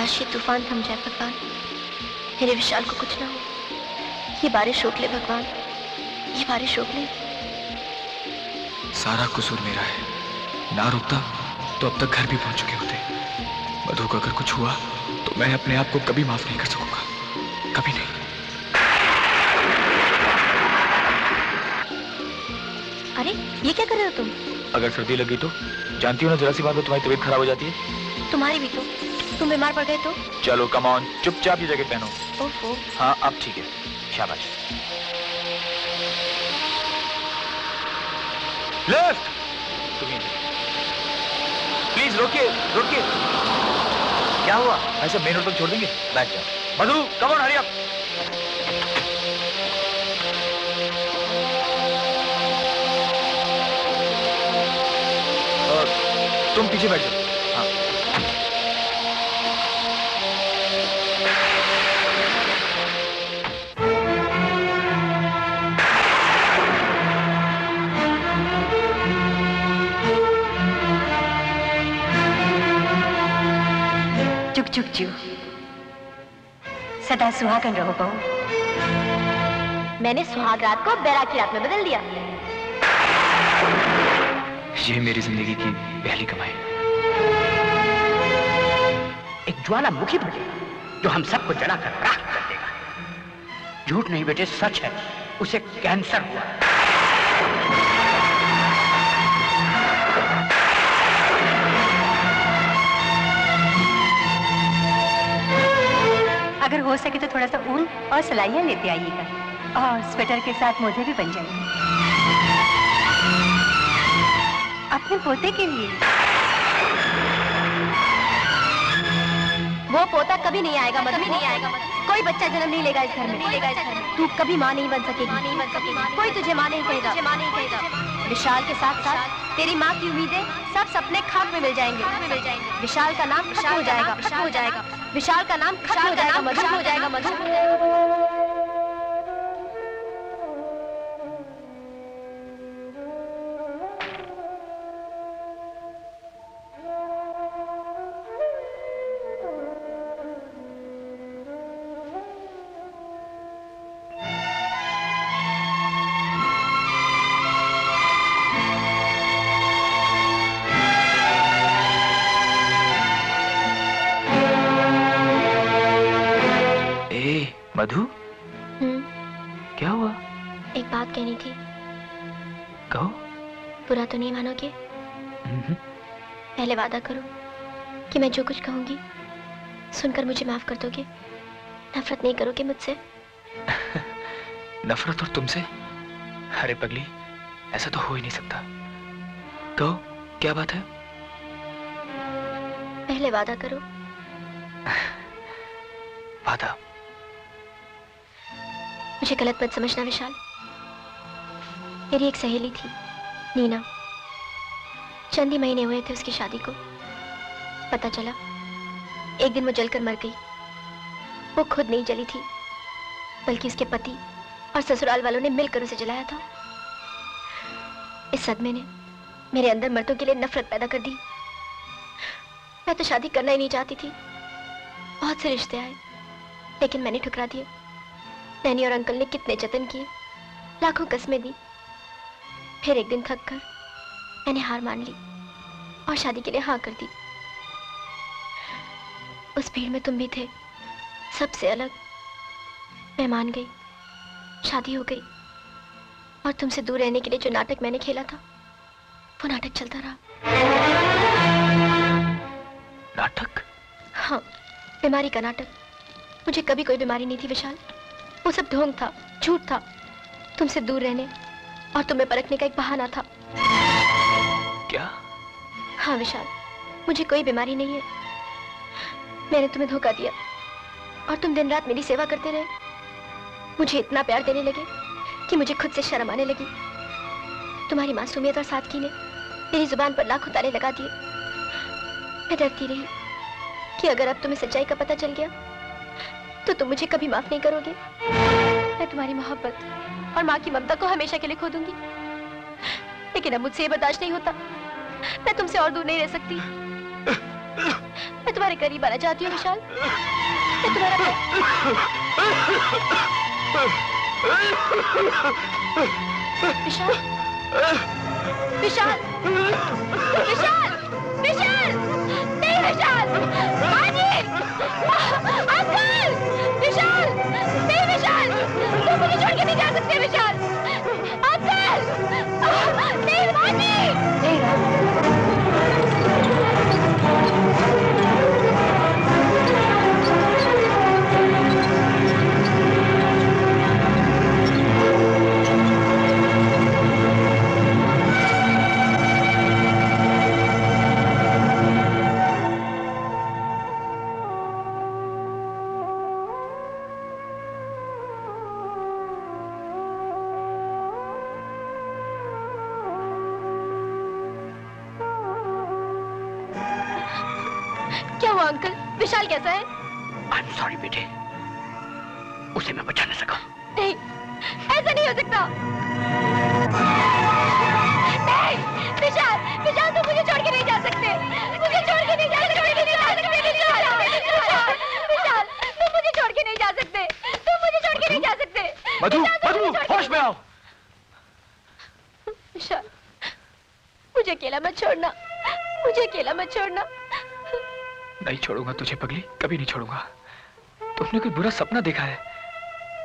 काश ये तूफान थम जाए भगवान, मेरे विशाल को कुछ ना हो। ये बारिश रोक ले भगवान, ये बारिश रोक ले। सारा कसूर मेरा है, ना रुकता तो अब तक घर भी पहुंच चुके होते। मधु को अगर कुछ हुआ तो मैं अपने आप को कभी माफ नहीं कर सकूंगा, कभी नहीं। अरे ये क्या कर रहे हो तुम? अगर सर्दी लगी तो जानती हो ना, जरा सी बात में तुम्हारी तबीयत खराब हो जाती है। तुम्हारी भी तो, तुम बीमार पड़ गए तो? चलो कम ऑन, चुपचाप ये जैकेट पहनो। ओहो। हाँ अब ठीक है, शाबाश। लेफ्ट। तुम्हें प्लीज रोकिए, रोकिए। क्या हुआ? ऐसे मेन रोड तक छोड़ देंगे? बैठ जाओ। मधु कम ऑन, हरी अप। तुम पीछे बैठ जाओ। हाँ। चुक चुक चू, सदा सुहागन रहो बहू। मैंने सुहाग रात को बैराग की रात में बदल दिया। ये मेरी जिंदगी की पहली कमाई। एक ज्वालामुखी बने जो हम सबको जलाकर राख कर देगा। झूठ नहीं बेटे, सच है, उसे कैंसर हुआ। अगर हो सके तो थोड़ा सा ऊन और सलाइयां लेते आइएगा, और स्वेटर के साथ मोजे भी बन जाएंगे अपने पोते के लिए। वो पोता कभी नहीं आएगा मधु, कभी नहीं आएगा मधु। कोई बच्चा जन्म नहीं लेगा इस घर में, तू कभी माँ नहीं बन सकेगी, कोई तुझे माँ नहीं कहेगा। विशाल के साथ साथ तेरी माँ की उम्मीदें सब सपने खाक में मिल जाएंगे। विशाल का नाम खत्म हो जाएगा, खत्म हो जाएगा। विशाल का नाम खत्म हो जाएगा, मधु हो जाएगा मधु। मधु, क्या हुआ? एक बात कहनी थी। कहो। बुरा तो नहीं मानोगे? पहले वादा करो कि मैं जो कुछ कहूंगी सुनकर मुझे माफ कर दोगे, नफरत नहीं करोगे मुझसे। नफरत और तुमसे? अरे पगली, ऐसा तो हो ही नहीं सकता। कहो क्या बात है? पहले वादा करो। वादा? मुझे गलत मत समझना विशाल, मेरी एक सहेली थी नीना। चंद ही महीने हुए थे उसकी शादी को। पता चला एक दिन वो जलकर मर गई। वो खुद नहीं जली थी, बल्कि उसके पति और ससुराल वालों ने मिलकर उसे जलाया था। इस सदमे ने मेरे अंदर मर्दों के लिए नफरत पैदा कर दी। मैं तो शादी करना ही नहीं चाहती थी। बहुत से रिश्ते आए, लेकिन मैंने ठुकरा दिए। नैनी और अंकल ने कितने जतन किए, लाखों कस्में दी। फिर एक दिन थक कर मैंने हार मान ली और शादी के लिए हाँ कर दी। उस भीड़ में तुम भी थे, सबसे अलग। मैं मान गई, शादी हो गई, और तुमसे दूर रहने के लिए जो नाटक मैंने खेला था वो नाटक चलता रहा। नाटक? हाँ, बीमारी का नाटक। मुझे कभी कोई बीमारी नहीं थी विशाल, वो सब ढोंग था, झूठ था। तुमसे दूर रहने और तुम्हें परखने का एक बहाना था। क्या? हाँ विशाल, मुझे कोई बीमारी नहीं है। मैंने तुम्हें धोखा दिया और तुम दिन रात मेरी सेवा करते रहे। मुझे इतना प्यार देने लगे कि मुझे खुद से शर्म आने लगी। तुम्हारी मासूमियत और सादगी ने मेरी जुबान पर लाखों ताले लगा दिए। मैं डरती रही कि अगर अब तुम्हें सच्चाई का पता चल गया तो तुम मुझे कभी माफ नहीं करोगे। मैं तुम्हारी मोहब्बत और माँ की ममता को हमेशा के लिए खो दूंगी। लेकिन अब मुझसे ये बर्दाश्त नहीं होता। मैं तुमसे और दूर नहीं रह सकती। मैं तुम्हारे करीब आना चाहती हूँ विशाल। मैं तुम्हारा विशाल, विशाल, विशाल, विशाल, नहीं विशाल, माजी, अंकल, विशाल, नहीं विशाल, तुम मुझे छोड़ के नहीं जा सकते विशाल, अंकल, नहीं माजी, नहीं क्या हुआ अंकल? विशाल कैसा है? I'm sorry बेटे, उसे मैं बचा न सका। नहीं, ऐसा नहीं हो सकता। नहीं, विशाल, विशाल तुम मुझे छोड़ के नहीं जा सकते। मुझे छोड़ के नहीं जा सकते। विशाल, विशाल, तुम मुझे छोड़ के नहीं जा सकते। तुम मुझे छोड़ के नहीं जा सकते। मधु, मधु, होश में आओ। विशाल, मुझे अकेला मत छोड़ना। मुझे अकेला मत छोड़ना। नहीं छोड़ूंगा तुझे पगली, कभी नहीं छोड़ूंगा। तुमने कोई बुरा सपना देखा है?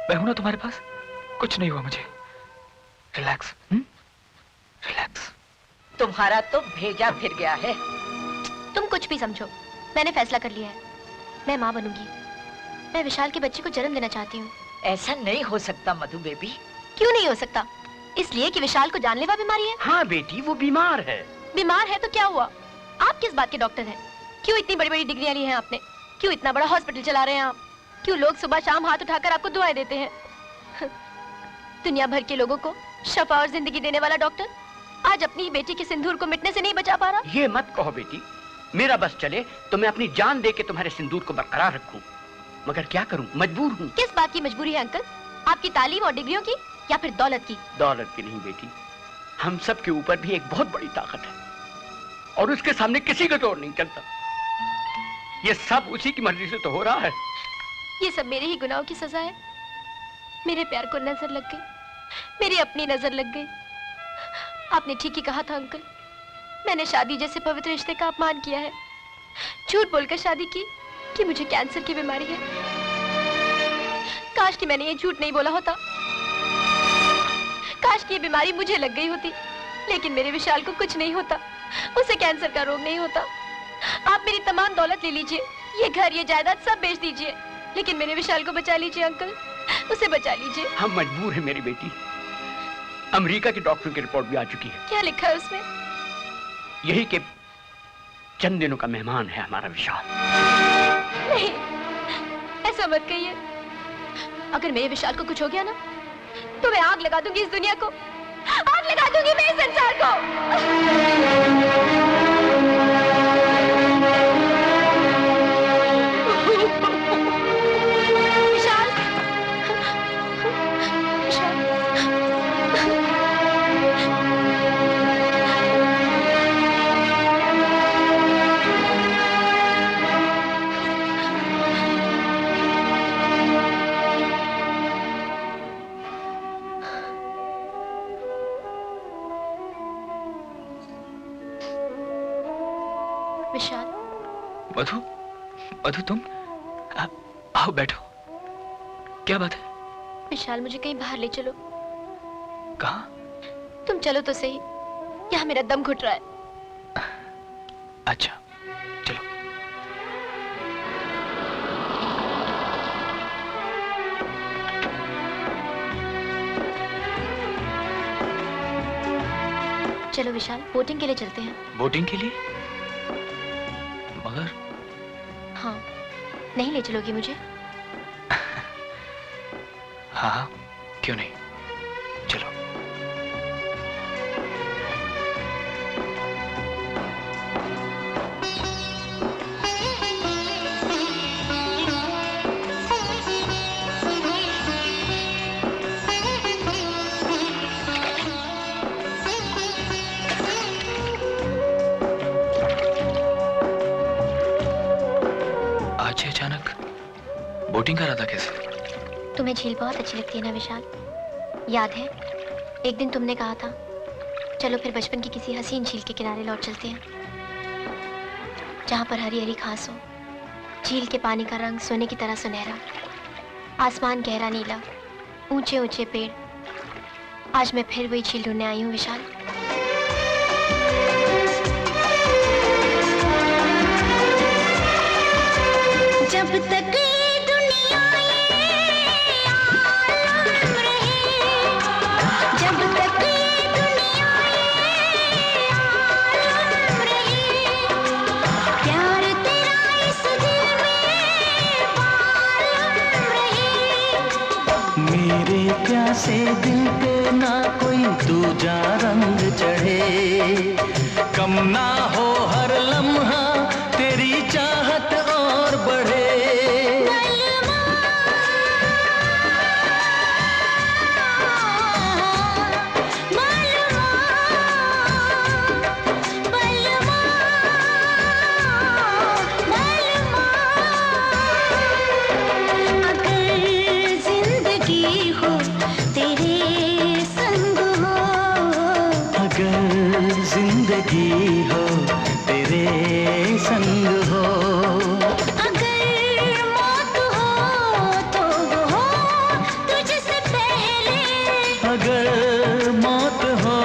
मैं हूं ना तुम्हारे पास, कुछ नहीं हुआ मुझे। Relax, relax. तुम्हारा तो भेजा फिर गया है। तुम कुछ भी समझो, मैंने फैसला कर लिया है। मैं माँ बनूंगी। मैं विशाल के बच्चे को जन्म देना चाहती हूँ। ऐसा नहीं हो सकता मधु बेबी। क्यों नहीं हो सकता? इसलिए कि विशाल को जानलेवा बीमारी है। हाँ बेटी, वो बीमार है। बीमार है तो क्या हुआ? आप किस बात के डॉक्टर हैं? क्यों इतनी बड़ी बड़ी डिग्रियां ली हैं आपने? क्यों इतना बड़ा हॉस्पिटल चला रहे हैं आप? क्यों लोग सुबह शाम हाथ उठाकर आपको दुआएं देते हैं? दुनिया भर के लोगों को शफा और जिंदगी देने वाला डॉक्टर आज अपनी बेटी के सिंदूर को मिटने से नहीं बचा पा रहा। ये मत कहो बेटी, मेरा बस चले तो मैं अपनी जान दे के तुम्हारे सिंदूर को बरकरार रखूं, मगर क्या करूं, मजबूर हूं। किस बात की मजबूरी है अंकल? आपकी तालीम और डिग्रियों की या फिर दौलत की? दौलत की नहीं बेटी, हम सब के ऊपर भी एक बहुत बड़ी ताकत है और उसके सामने किसी का जोर नहीं चलता। ये सब उसी की मर्जी से तो हो रहा है। ये सब मेरे ही गुनाहों की सजा है। मेरे प्यार को नजर लग गई, मेरी अपनी नजर लग गई। आपने ठीक ही कहा था अंकल, मैंने शादी जैसे पवित्र रिश्ते का अपमान किया है। झूठ बोलकर शादी की कि मुझे कैंसर की बीमारी है। काश कि मैंने ये झूठ नहीं बोला होता। काश कि ये बीमारी मुझे लग गई होती। लेकिन मेरे विशाल को कुछ नहीं होता, उसे कैंसर का रोग नहीं होता। आप मेरी तमाम दौलत ले लीजिए, ये घर ये जायदाद सब बेच दीजिए, लेकिन मेरे विशाल को बचा लीजिए अंकल, उसे बचा लीजिए। हम मजबूर हैं मेरी बेटी। अमेरिका के डॉक्टर की रिपोर्ट भी आ चुकी है। क्या लिखा है उसमें? यही कि चंद दिनों का मेहमान है हमारा विशाल। नहीं, ऐसा मत कहिए। अगर मेरे विशाल को कुछ हो गया ना, तो मैं आग लगा दूंगी इस दुनिया को, आग लगा दूंगी मैं इस संसार को। विशाल, विशाल, विशाल। मधु, मधु तुम आओ बैठो। क्या बात है? विशाल मुझे कहीं बाहर ले चलो। कहाँ? तुम चलो तो सही, यहाँ मेरा दम घुट रहा है। अच्छा चलो। चलो विशाल, बोटिंग के लिए चलते हैं। बोटिंग के लिए? मगर हाँ, नहीं ले चलोगी मुझे? हाँ, क्यों नहीं, चलो। बोटिंग का इरादा कैसे? तुम्हें झील बहुत अच्छी लगती है ना विशाल? याद है एक दिन तुमने कहा था चलो फिर बचपन की किसी हसीन झील के किनारे लौट चलते हैं, जहां पर हरी हरी घास हो, झील के पानी का रंग सोने की तरह सुनहरा, आसमान गहरा नीला, ऊंचे ऊंचे पेड़। आज मैं फिर वही झील ढूंढने आई हूँ विशाल। जब तक दुनिया आलम रहे, जब तक दुनिया आलम रहे, प्यार तेरा इस दिल में पालम रहे। मेरे प्यासे दिल पे ना कोई दूजा रंग चढ़े, कम ना हो हर लम्हा तेरी चाहत और बढ़े। जिंदगी हो तेरे संग हो, अगर मौत हो तो वो हो तुझसे पहले, अगर मौत हो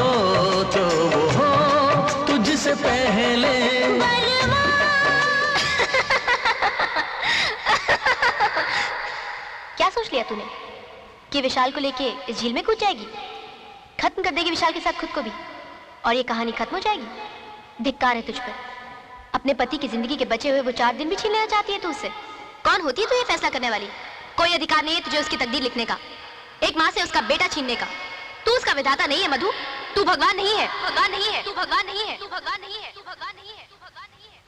तो वो हो तुझसे पहले। क्या सोच लिया तूने कि विशाल को लेके इस झील में कूद जाएगी? खत्म कर देगी विशाल के साथ खुद को भी, और ये कहानी खत्म हो जाएगी। धिक्कार है तुझ पर। अपने पति की जिंदगी के बचे हुए वो 4 दिन भी छीन लेना चाहती है तू उससे। कौन होती है तू ये फैसला करने वाली? कोई अधिकार नहीं है तुझे उसकी तकदीर लिखने का, एक माँ से उसका बेटा छीनने का। तू उसका विधाता नहीं है मधु, तू भगवान नहीं है, भगवान नहीं है, तू भगवान नहीं है, तू भगवान नहीं है, तू भगवान नहीं है, तू भगवान नहीं है।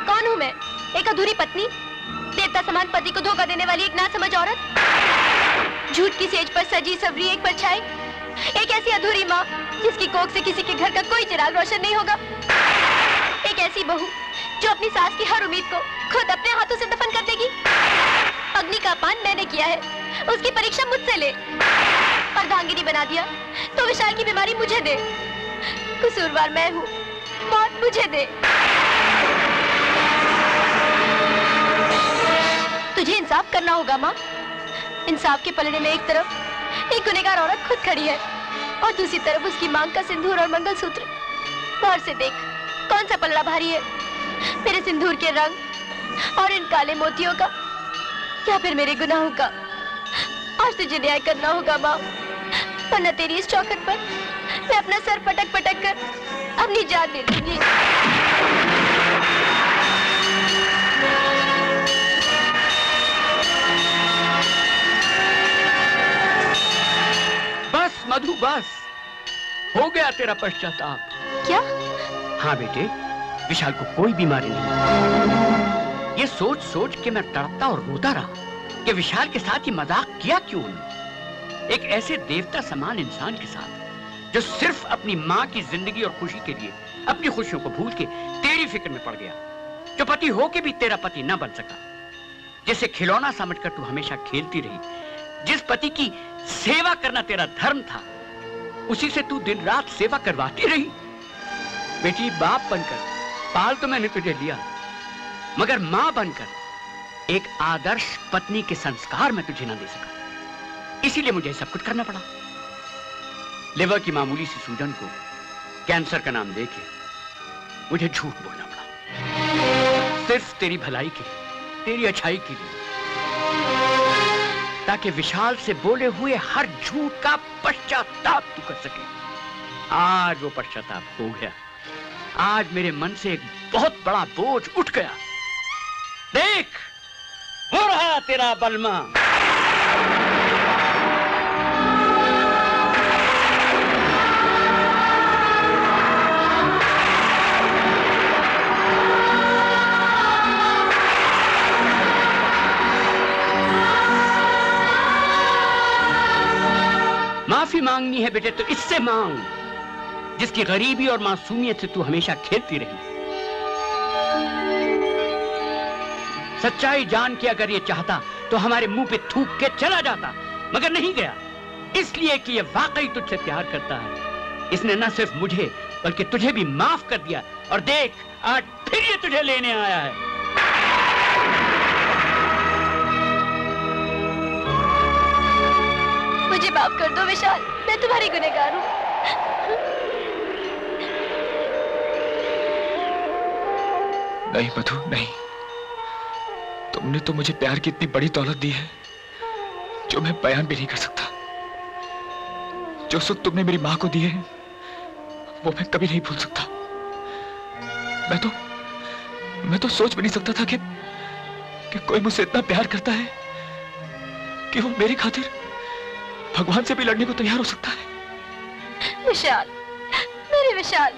कौन हूँ मैं? एक अधूरी पत्नी, देवता समान पति को धोखा देने वाली एक नासमझ औरत, झूठ की सेज पर सजी सवरी एक परछाई, एक ऐसी अधूरी माँ जिसकी कोख से किसी के घर का कोई चिराग रोशन नहीं होगा, एक ऐसी बहू जो अपनी सास की हर उम्मीद को खुद अपने हाथों से दफन कर देगी। अग्नि का अपान मैंने किया है, उसकी परीक्षा मुझसे ले। अर्धांगिनी बना दिया तो विशाल की बीमारी मुझे दे। कसूरवार मैं हूँ, मौत मुझे दे। तुझे इंसाफ करना होगा माँ। इंसाफ के पलड़े में एक तरफ एक गुनहगार औरत खुद खड़ी है और दूसरी तरफ उसकी मांग का सिंदूर और मंगलसूत्र। बाहर से देख कौन सा पलड़ा भारी है, मेरे सिंदूर के रंग और इन काले मोतियों का, या फिर मेरे गुनाहों का। आज तुझे न्याय करना होगा माँ, वरना तेरी इस चौखट पर मैं अपना सर पटक पटक कर अपनी जान दे दूंगी। बस मधु बस, हो गया तेरा पश्चाताप। क्या? हाँ बेटे, विशाल को कोई बीमारी नहीं। ये सोच सोच के मैं तड़पता और रोता रहा कि विशाल के साथ ये मजाक किया क्यों उन्होंने। एक ऐसे देवता समान इंसान के साथ जो सिर्फ अपनी माँ की जिंदगी और खुशी के लिए अपनी खुशियों को भूल के तेरी फिक्र में पड़ गया, जो पति होके भी तेरा पति न बन सका, जिसे खिलौना समझकर तू हमेशा खेलती रही, जिस पति की सेवा करना तेरा धर्म था, उसी से तू दिन रात सेवा करवाती रही। बेटी, बाप बनकर पाल तो मैंने तुझे लिया, मगर मां बनकर एक आदर्श पत्नी के संस्कार में तुझे न दे सका। इसीलिए मुझे सब कुछ करना पड़ा। लिवर की मामूली सी सूजन को कैंसर का नाम देके मुझे झूठ बोलना पड़ा, सिर्फ तेरी भलाई के, तेरी अच्छाई के लिए, ताकि विशाल से बोले हुए हर झूठ का पश्चाताप तू कर सके। आज वो पश्चाताप हो गया। आज मेरे मन से एक बहुत बड़ा बोझ उठ गया। देख, हो रहा तेरा बलमा। माफी मांगनी है बेटे तो इससे मांग जिसकी गरीबी और मासूमियत से तू हमेशा खेलती रही। सच्चाई जान के अगर ये चाहता तो हमारे मुंह पे थूक के चला जाता, मगर नहीं गया, इसलिए कि ये वाकई तुझसे प्यार करता है। इसने न सिर्फ मुझे बल्कि तुझे भी माफ कर दिया, और देख आज फिर ये तुझे लेने आया है। मुझे माफ कर दो विशाल, मैं तुम्हारी गुनहगार हूँ। नहीं मधु, नहीं। तुमने तो मुझे प्यार की इतनी बड़ी दौलत दी है जो मैं बयान भी नहीं कर सकता। जो सुख तुमने मेरी माँ को दिए हैं वो मैं कभी नहीं भूल सकता। मैं तो सोच भी नहीं सकता था कि कोई मुझसे इतना प्यार करता है कि वो मेरी खातिर भगवान से भी लड़ने को तैयार हो सकता है। विशाल, मेरे विशाल,